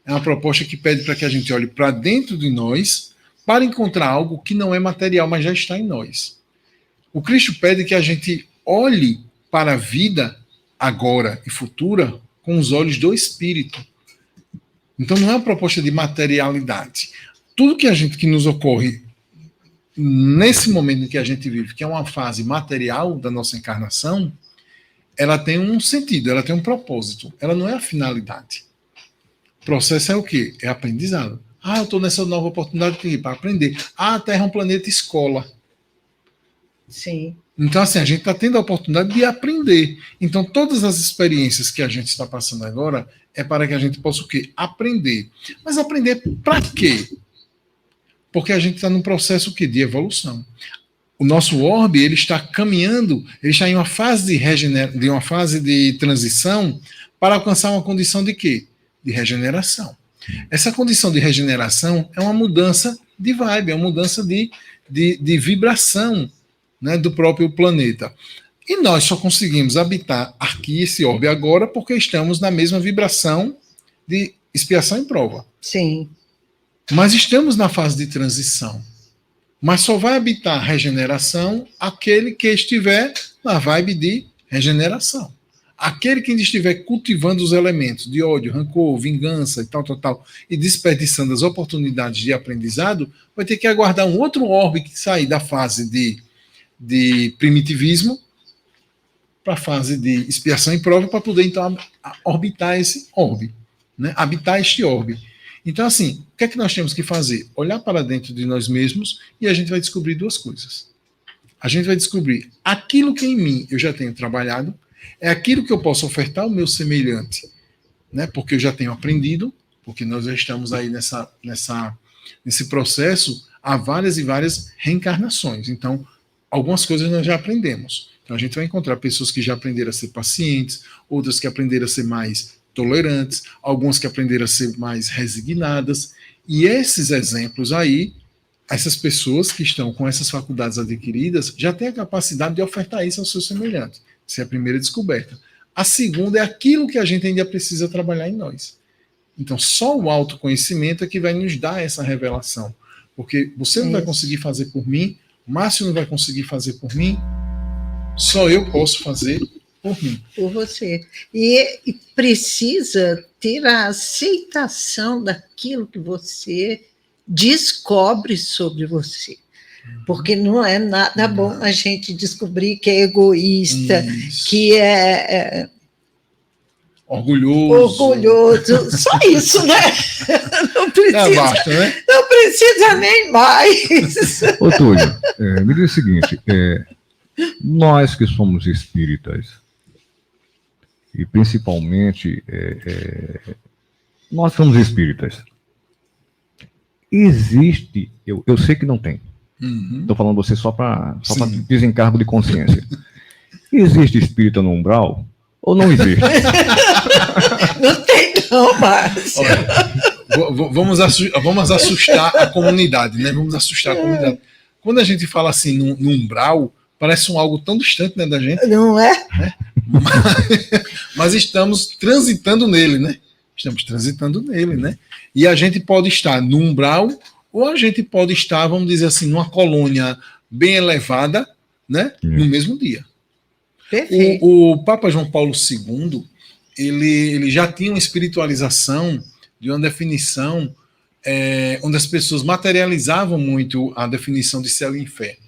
É uma proposta que pede para que a gente olhe para dentro de nós para encontrar algo que não é material, mas já está em nós. O Cristo pede que a gente olhe para a vida agora e futura com os olhos do Espírito. Então não é uma proposta de materialidade. Tudo que nos ocorre nesse momento em que a gente vive, que é uma fase material da nossa encarnação, ela tem um sentido, ela tem um propósito. Ela não é a finalidade. O processo é o quê? É aprendizado. Eu estou nessa nova oportunidade para aprender. A Terra é um planeta escola. Sim. Então, assim, a gente está tendo a oportunidade de aprender. Então, todas as experiências que a gente está passando agora é para que a gente possa o quê? Aprender. Mas aprender para quê? Porque a gente está num processo o quê? De evolução. O nosso orbe, ele está caminhando, ele está em uma fase de uma fase de transição para alcançar uma condição de quê? De regeneração. Essa condição de regeneração é uma mudança de vibe, é uma mudança de vibração, né, do próprio planeta. E nós só conseguimos habitar aqui esse orbe agora porque estamos na mesma vibração de expiação e prova. Sim. Mas estamos na fase de transição. Mas só vai habitar a regeneração aquele que estiver na vibe de regeneração. Aquele que ainda estiver cultivando os elementos de ódio, rancor, vingança e tal, e desperdiçando as oportunidades de aprendizado, vai ter que aguardar um outro orbe que sair da fase de primitivismo para a fase de expiação e prova para poder, então, orbitar esse orbe, né? Habitar este orbe. Então, assim, o que é que nós temos que fazer? Olhar para dentro de nós mesmos e a gente vai descobrir duas coisas. A gente vai descobrir aquilo que em mim eu já tenho trabalhado, é aquilo que eu posso ofertar ao meu semelhante, né? Porque eu já tenho aprendido, porque nós já estamos aí nesse processo há várias e várias reencarnações. Então, algumas coisas nós já aprendemos. Então, a gente vai encontrar pessoas que já aprenderam a ser pacientes, outras que aprenderam a ser mais tolerantes, algumas que aprenderam a ser mais resignadas. E esses exemplos aí, essas pessoas que estão com essas faculdades adquiridas, já têm a capacidade de ofertar isso aos seus semelhantes. Essa é a primeira descoberta. A segunda é aquilo que a gente ainda precisa trabalhar em nós. Então, só o autoconhecimento é que vai nos dar essa revelação. Porque você não vai conseguir fazer por mim, Márcio não vai conseguir fazer por mim, só eu posso fazer por mim. Por você. E precisa ter a aceitação daquilo que você descobre sobre você. Porque não é nada bom a gente descobrir que é egoísta, que é orgulhoso. Só isso, né? Não precisa, basta, né? Não precisa nem mais. Ô, Túlio, me diz o seguinte, nós que somos espíritas, e principalmente nós somos espíritas, existe, eu sei que não tem, estou falando você só para desencargo de consciência, existe espírita no umbral ou não existe? Não tem não, Márcio. Vamos assustar a comunidade, né? Vamos assustar a comunidade. Quando a gente fala assim no umbral, parece algo tão distante, né, da gente. Não é? Né? Mas estamos transitando nele, né? Estamos transitando nele, né? E a gente pode estar no umbral ou a gente pode estar, vamos dizer assim, numa colônia bem elevada, né? No mesmo dia. Perfeito. O Papa João Paulo II, ele já tinha uma espiritualização de uma definição onde as pessoas materializavam muito a definição de céu e inferno.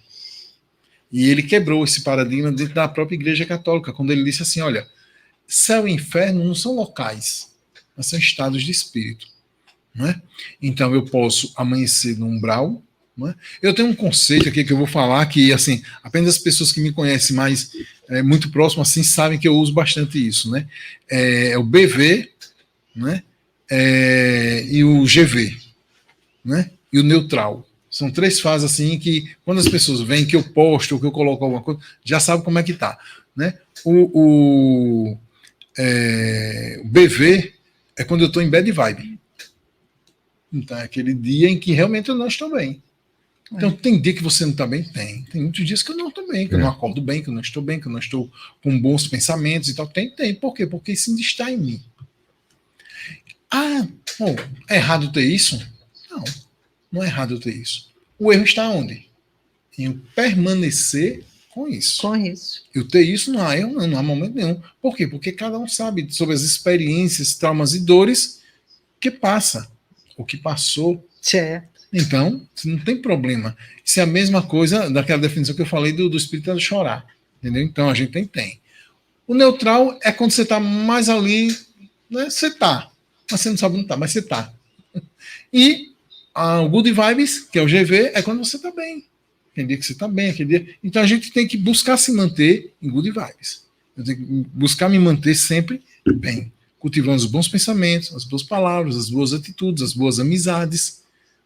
E ele quebrou esse paradigma dentro da própria Igreja Católica, quando ele disse assim, olha, céu e inferno não são locais, mas são estados de espírito. Né? Então eu posso amanhecer no umbral. Né? Eu tenho um conceito aqui que eu vou falar que assim, apenas as pessoas que me conhecem mais muito próximo assim sabem que eu uso bastante isso, né? É o BV, né? E o GV, né? E o neutral. São 3 fases assim que quando as pessoas veem que eu posto ou que eu coloco alguma coisa, já sabem como é que tá, né? O BV é quando eu estou em bad vibe. Então, é aquele dia em que realmente eu não estou bem. Então, tem dia que você não está bem? Tem. Tem muitos dias que eu não estou bem, que eu não acordo bem, que eu não estou bem, que eu não estou com bons pensamentos e tal. Tem. Por quê? Porque isso ainda está em mim. É errado ter isso? Não. Não é errado ter isso. O erro está onde? Em eu permanecer com isso. Com isso. Eu ter isso não há erro, não há momento nenhum. Por quê? Porque cada um sabe sobre as experiências, traumas e dores que passa, o que passou. Certo. Então, não tem problema. Isso é a mesma coisa daquela definição que eu falei do espírito de chorar. Entendeu? Então, a gente tem. O neutral é quando você está mais ali, né? Você está. Mas você não sabe onde está, mas você está. E o good vibes, que é o GV, é quando você está bem. Aquele dia que você está bem, aquele dia. Então, a gente tem que buscar se manter em good vibes. Eu tenho que buscar me manter sempre bem. Cultivando os bons pensamentos, as boas palavras, as boas atitudes, as boas amizades.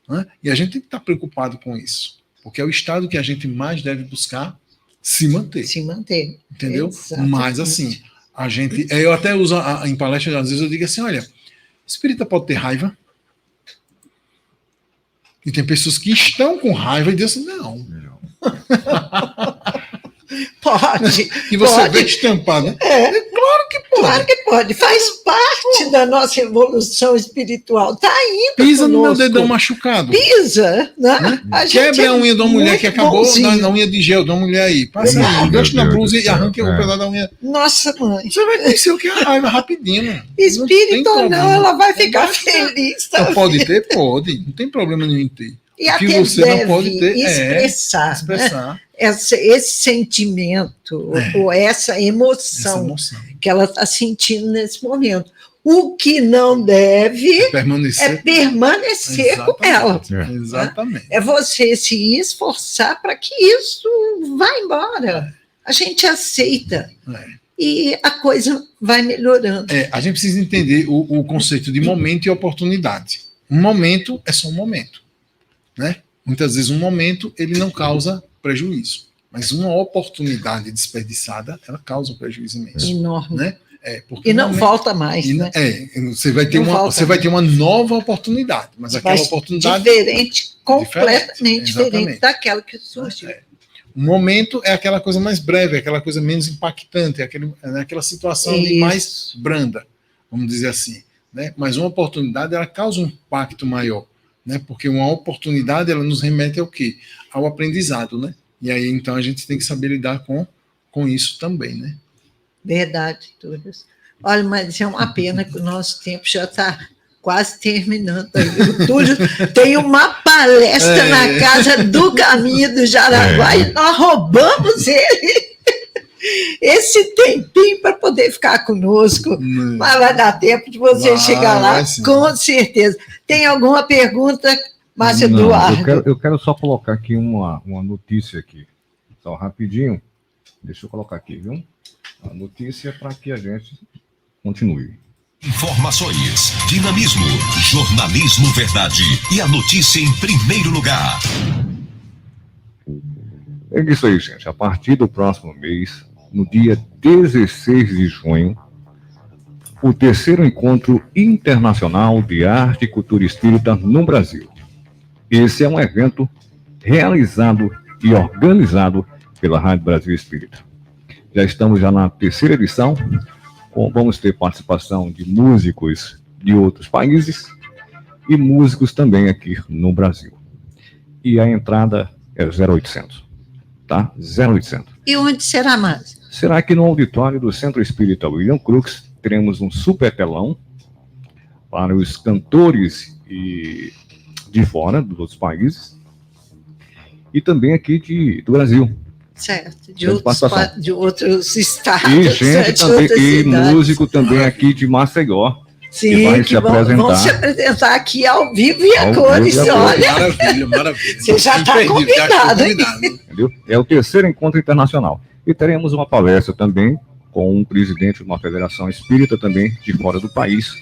Né? E a gente tem que estar preocupado com isso, porque é o estado que a gente mais deve buscar se manter. Se manter. Entendeu? Exatamente. Mas assim, a gente. Eu até uso em palestra, às vezes eu digo assim: olha, espírita pode ter raiva. E tem pessoas que estão com raiva e dizem assim: não. Pode. E você pode. vê estampado. Claro que pode. Claro que pode. Faz parte da nossa evolução espiritual. Está indo. Pisa no meu dedão machucado. Pisa. Né? Quebra a unha de uma mulher que acabou na unha de gel de uma mulher aí. Passa aí, engancha na blusa e arranca o pedaço da unha. Nossa, mãe. Você vai conhecer o que é a raiva rapidinho. Espírito ou não, ela vai ficar feliz. Então, pode ter? Pode. Não tem problema nenhum em ter. E o até que você não pode ter expressar. Né? Esse sentimento ou essa emoção que ela está sentindo nesse momento. O que não deve permanecer com ela. Exatamente. É você se esforçar para que isso vá embora. A gente aceita. E a coisa vai melhorando. A gente precisa entender o conceito de momento e oportunidade. Um momento é só um momento. Né? Muitas vezes um momento ele não causa prejuízo, mas uma oportunidade desperdiçada ela causa um prejuízo imenso, enorme, né? E não volta mais, né? Você vai ter uma nova oportunidade, mas aquela oportunidade completamente diferente daquela que surgiu. O momento é aquela coisa mais breve, aquela coisa menos impactante, aquela situação mais branda, vamos dizer assim, né? Mas uma oportunidade ela causa um impacto maior. Né? Porque uma oportunidade ela nos remete ao quê? Ao aprendizado, né? E aí então a gente tem que saber lidar com isso também, né? Verdade, Túlio. Olha, mas é uma pena que o nosso tempo já está quase terminando. O Túlio tem uma palestra na Casa do Caminho do Jaraguá e nós roubamos ele. Esse tempinho para poder ficar conosco, mas vai dar tempo de você chegar lá, com certeza. Tem alguma pergunta, Márcio Eduardo? Eu quero só colocar aqui uma notícia aqui, só rapidinho. Deixa eu colocar aqui, viu? A notícia para que a gente continue. Informações, dinamismo, jornalismo verdade e a notícia em primeiro lugar. É isso aí, gente. A partir do próximo mês, no dia 16 de junho, o 3º Encontro Internacional de Arte e Cultura Espírita no Brasil. Esse é um evento realizado e organizado pela Rádio Brasil Espírita. Já estamos na 3ª edição, vamos ter participação de músicos de outros países e músicos também aqui no Brasil. E a entrada é 0800, tá? 0800. E onde será mais? Será que no auditório do Centro Espírita William Crookes teremos um super telão para os cantores e de fora, dos outros países, e também aqui do Brasil. Certo, de outros estados. E gente também, e músico também aqui de Maceió. Sim, que vão se apresentar aqui ao vivo e a cores, olha. Maravilha. Você já está convidado. Entendeu? É o terceiro encontro internacional. E teremos uma palestra também com um presidente de uma federação espírita também de fora do país,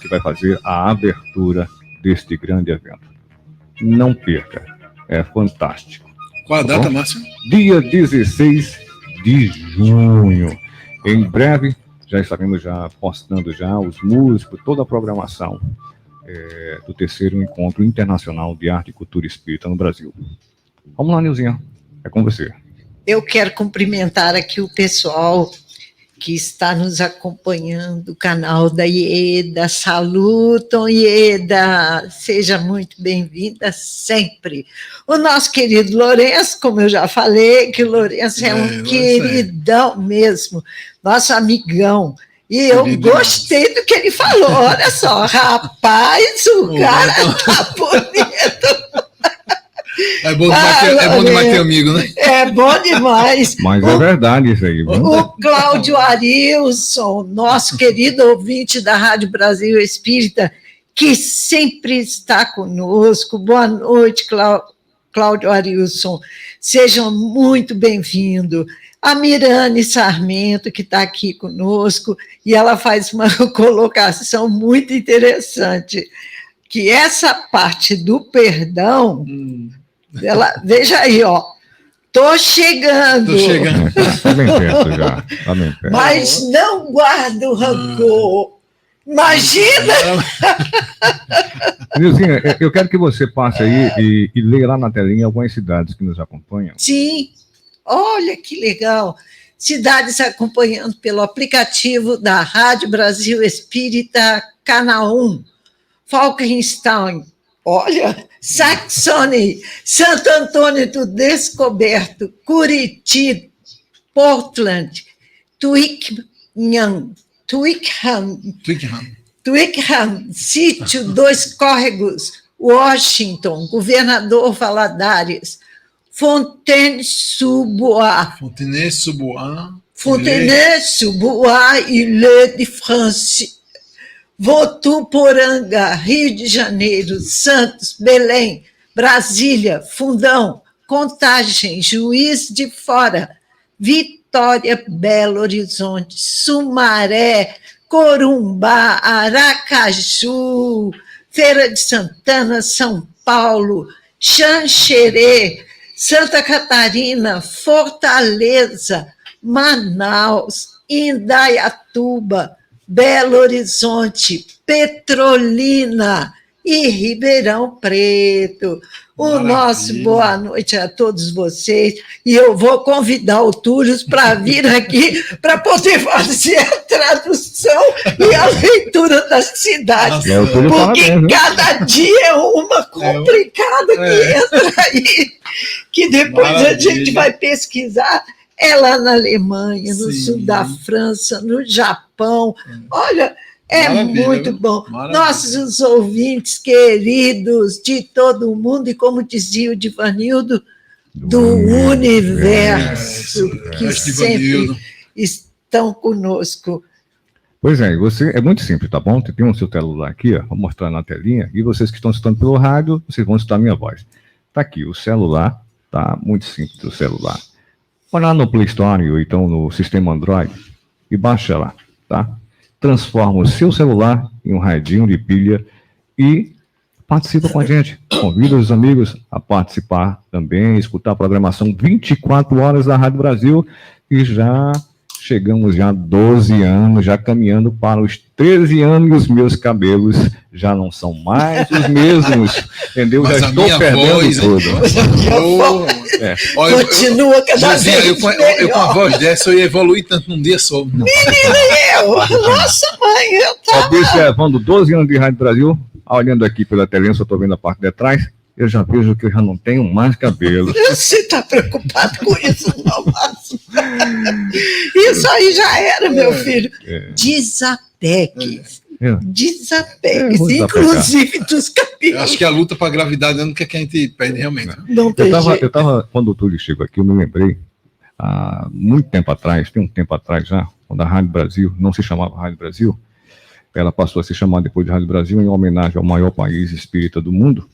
que vai fazer a abertura deste grande evento. Não perca, é fantástico. Qual a data, Márcio? Dia 16 de junho. Em breve, já estaremos já postando já os músicos, toda a programação do terceiro encontro internacional de arte e cultura espírita no Brasil. Vamos lá, Nilzinha, é com você. Eu quero cumprimentar aqui o pessoal que está nos acompanhando, o canal da Ieda. Salutam, Ieda, seja muito bem-vinda sempre. O nosso querido Lourenço, como eu já falei, que o Lourenço é um queridão mesmo, nosso amigão. E eu gostei do que ele falou, olha só, rapaz, o cara tá bonito. É bom demais ter amigo, né? É bom demais. Mas é verdade isso aí. O Cláudio Arilson, nosso querido ouvinte da Rádio Brasil Espírita, que sempre está conosco. Boa noite, Cláudio Arilson. Sejam muito bem-vindos. A Mirane Sarmento, que está aqui conosco, e ela faz uma colocação muito interessante, que essa parte do perdão... Ela, veja aí, ó. Tô chegando. Tá bem perto já. Tá bem perto. Mas não guardo rancor. Imagina! Nilzinha, eu quero que você passe aí e leia lá na telinha algumas cidades que nos acompanham. Sim. Olha que legal. Cidades acompanhando pelo aplicativo da Rádio Brasil Espírita, Canal 1. Falkenstein. Olha, Saxony, Santo Antônio do Descoberto, Curitiba, Portland, Twickenham, Sítio Dois Córregos, Washington, Governador Valadares, Fontenay-sous-Bois, Ile-de-France, Votuporanga, Rio de Janeiro, Santos, Belém, Brasília, Fundão, Contagem, Juiz de Fora, Vitória, Belo Horizonte, Sumaré, Corumbá, Aracaju, Feira de Santana, São Paulo, Xanxerê, Santa Catarina, Fortaleza, Manaus, Indaiatuba, Belo Horizonte, Petrolina e Ribeirão Preto. O nosso boa noite a todos vocês. E eu vou convidar o Túlio para vir aqui para poder fazer a tradução e a leitura das cidades. Porque cada dia é uma complicada que entra aí, que depois a gente vai pesquisar. É lá na Alemanha, no sul da França, no Japão. Olha, é muito bom. Nossos ouvintes queridos de todo o mundo, e como dizia o Divanildo, do universo, que sempre estão conosco. Pois é, você é muito simples, tá bom? Tem o seu celular aqui, ó, vou mostrar na telinha, e vocês que estão escutando pelo rádio, vocês vão escutar a minha voz. Tá aqui, o celular, tá muito simples o celular. Vai lá no Play Store ou então no sistema Android e baixa lá, tá? Transforma o seu celular em um radinho de pilha e participa com a gente. Convida os amigos a participar também, escutar a programação 24 horas da Rádio Brasil, e já chegamos já a 12 anos, já caminhando para os 13 anos, meus cabelos já não são mais os mesmos, entendeu? Mas já estou perdendo voz, tudo. Continua cada vez eu com a voz dessa, eu ia evoluir tanto num dia só. Menina, nossa mãe, eu tava... Observando 12 anos de Rádio Brasil, olhando aqui pela telinha, só estou vendo a parte de trás, eu já vejo que eu já não tenho mais cabelo. Você está preocupado com isso, não, Márcio? Isso aí já era, meu filho. Desapegue. Desapegue-se, inclusive dos campeões. Acho que a luta para a gravidade é a única que a gente perde realmente. Não tem jeito. Eu tava, quando o Túlio chegou aqui, eu me lembrei, há muito tempo atrás, tem um tempo atrás já, quando a Rádio Brasil não se chamava Rádio Brasil, ela passou a se chamar depois de Rádio Brasil em homenagem ao maior país espírita do mundo,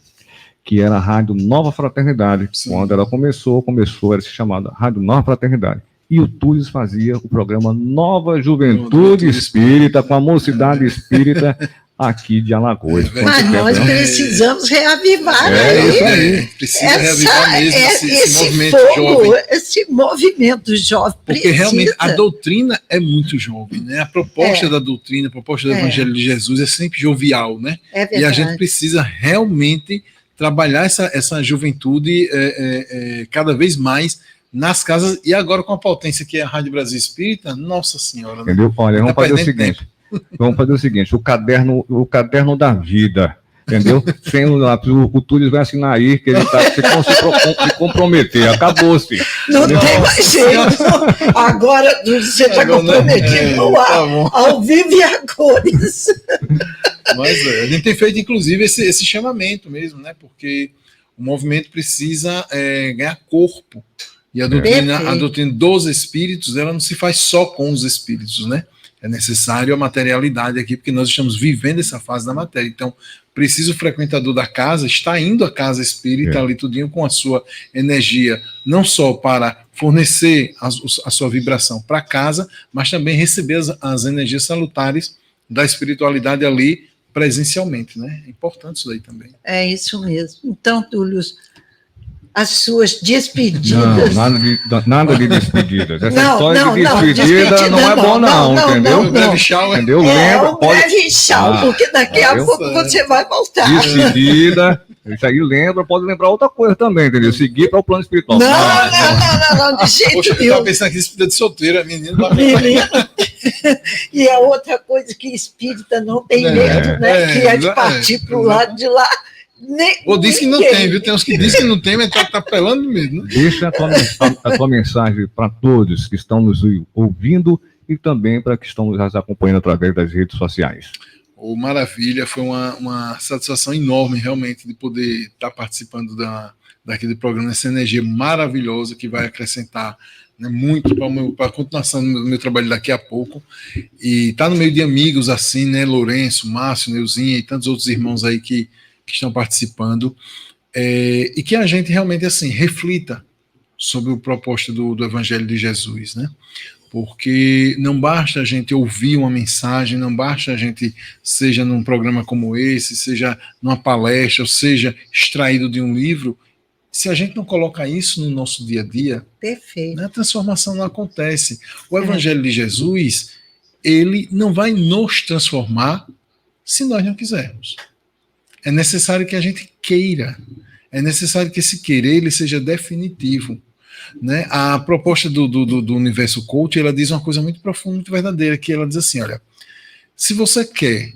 que era a Rádio Nova Fraternidade. Sim. Quando ela começou era se chamada Rádio Nova Fraternidade. E o Túlio fazia o programa Nova Juventude Espírita, com a Mocidade Espírita aqui de Alagoas. Mas nós precisamos reavivar isso aí. Precisa reavivar mesmo esse movimento jovem. Esse movimento jovem precisa. Porque realmente a doutrina é muito jovem, né? A proposta da doutrina, a proposta do Evangelho de Jesus é sempre jovial, né? É verdade. E a gente precisa realmente trabalhar essa juventude cada vez mais nas casas, e agora com a potência que é a Rádio Brasil Espírita, nossa senhora. Entendeu? Olha, vamos fazer o seguinte, o caderno da vida, entendeu? Sem o lápis, o Túlio vai assinar aí, que ele está se comprometer, acabou-se. Não tem mais jeito. Agora você está comprometido ao vivo e a cores. Mas a gente tem feito, inclusive, esse chamamento mesmo, né? Porque o movimento precisa ganhar corpo. E a doutrina dos espíritos, ela não se faz só com os espíritos, né? É necessário a materialidade aqui, porque nós estamos vivendo essa fase da matéria. Então, precisa o frequentador da casa estar indo à casa espírita ali tudinho com a sua energia, não só para fornecer a sua vibração para casa, mas também receber as energias salutares da espiritualidade ali presencialmente, né? É importante isso daí também. É isso mesmo. Então, Túlio, as suas despedidas. Nada de despedidas. Essa história de despedida não é bom, não, entendeu? Um breve tchau, entendeu? Breve tchau, porque daqui a pouco você vai voltar. Despedida. Isso aí pode lembrar outra coisa também, entendeu? Seguir para o plano espiritual. Não, de jeito nenhum. Eu estava pensando aqui, despedida de solteira, menino. E a outra coisa que espírita não tem medo, né? Que é de partir para o lado de lá. Ou diz que não tem, viu? Tem uns que dizem que não tem, mas tá pelando mesmo. Né? Deixa a tua mensagem para todos que estão nos ouvindo e também para que estão nos acompanhando através das redes sociais. Maravilha, foi uma satisfação enorme realmente de poder estar participando daquele programa, essa energia maravilhosa que vai acrescentar, né, muito para a continuação do meu trabalho daqui a pouco. E tá no meio de amigos assim, né? Lourenço, Márcio, Neuzinha e tantos outros irmãos aí que estão participando, e que a gente realmente assim reflita sobre o propósito do Evangelho de Jesus, né? Porque não basta a gente ouvir uma mensagem, não basta a gente, seja num programa como esse, seja numa palestra, ou seja extraído de um livro, se a gente não coloca isso no nosso dia a dia, perfeito, né, a transformação não acontece. O Evangelho de Jesus, ele não vai nos transformar se nós não quisermos. É necessário que a gente queira, é necessário que esse querer ele seja definitivo. Né? A proposta do Universo Coach, ela diz uma coisa muito profunda, muito verdadeira, que ela diz assim, olha, se você quer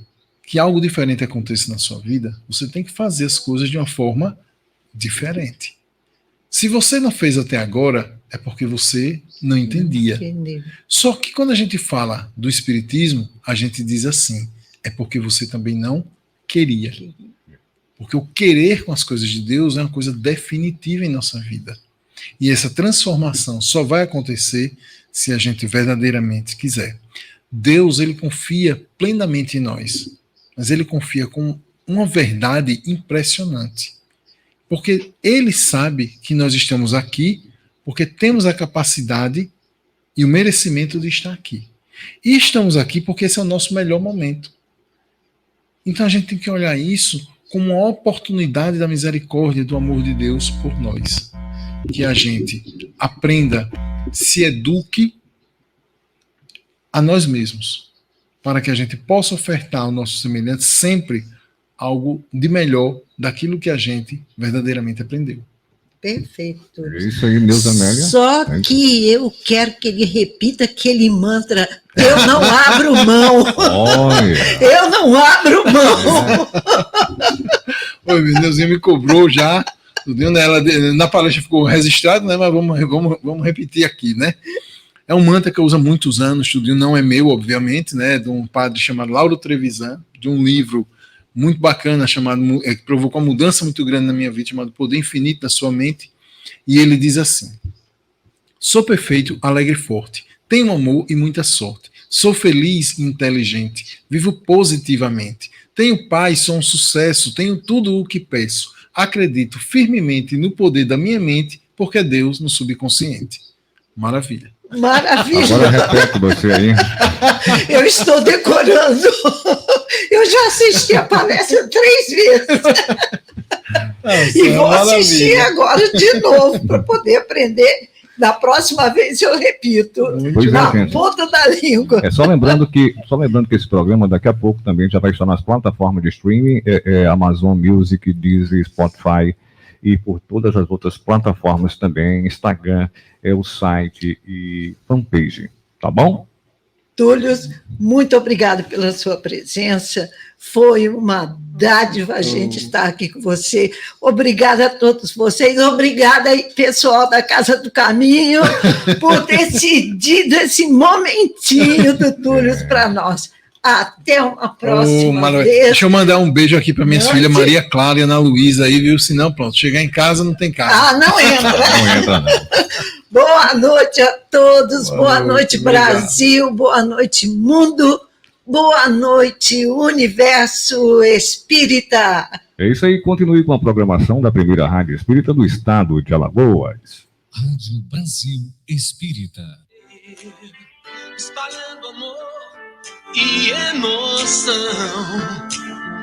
que algo diferente aconteça na sua vida, você tem que fazer as coisas de uma forma diferente. Se você não fez até agora, é porque você não entendia. Só que quando a gente fala do Espiritismo, a gente diz assim, é porque você também não queria. Porque o querer com as coisas de Deus é uma coisa definitiva em nossa vida. E essa transformação só vai acontecer se a gente verdadeiramente quiser. Deus, ele confia plenamente em nós, mas ele confia com uma verdade impressionante. Porque ele sabe que nós estamos aqui porque temos a capacidade e o merecimento de estar aqui. E estamos aqui porque esse é o nosso melhor momento. Então a gente tem que olhar isso como uma oportunidade da misericórdia, do amor de Deus por nós. Que a gente aprenda, se eduque a nós mesmos, para que a gente possa ofertar ao nosso semelhante sempre algo de melhor daquilo que a gente verdadeiramente aprendeu. Perfeito. É isso aí, Neuza Amélia. Só que eu quero que ele repita aquele mantra, eu não abro mão. Olha. Eu não abro mão. Oi, meu Deusinho me cobrou já. Na palestra ficou registrado, né? Mas vamos repetir aqui, né? É um mantra que eu uso há muitos anos, estudo, não é meu, obviamente, né? De um padre chamado Lauro Trevisan, de um livro muito bacana chamado, que provocou uma mudança muito grande na minha vida, chamado Poder Infinito da Sua Mente. E ele diz assim: sou perfeito, alegre e forte, tenho amor e muita sorte, sou feliz e inteligente, vivo positivamente, tenho paz, sou um sucesso, tenho tudo o que peço, acredito firmemente no poder da minha mente, porque é Deus no subconsciente. Maravilha. Maravilha. Agora repete você aí. Eu estou decorando. Eu já assisti a palestra 3 vezes. Nossa, E vou assistir agora de novo para poder aprender. Da próxima vez eu repito. Na ponta da língua. Só lembrando que esse programa daqui a pouco também já vai estar nas plataformas de streaming, Amazon Music, Deezer, Spotify e por todas as outras plataformas também, Instagram, o site e fanpage, tá bom? Túlio, muito obrigado pela sua presença. Foi uma dádiva a gente estar aqui com você. Obrigada a todos vocês. Obrigada aí, pessoal da Casa do Caminho, por ter cedido esse momentinho do Túlio para nós. Até uma próxima vez. Deixa eu mandar um beijo aqui para minhas filhas Maria Clara e Ana Luísa aí, viu? Senão, pronto, chegar em casa não tem casa. Ah, não entra. Não entra, não. Boa noite a todos, boa noite, Brasil, boa noite, mundo, boa noite, universo espírita. É isso aí, continue com a programação da primeira Rádio Espírita do Estado de Alagoas. Rádio Brasil Espírita. Espalhando amor e emoção,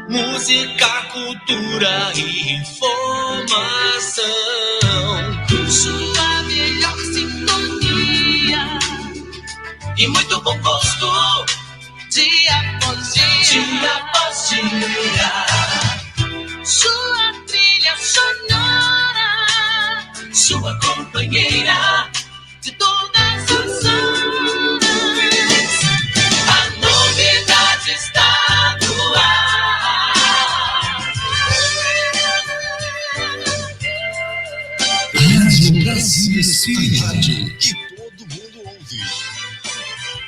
música, cultura e informação. Sua melhor sintonia e muito bom gosto, dia após dia. Sua trilha sonora, sua companheira de todas as horas. A novidade está no ar. Rádio Brasil Espírita.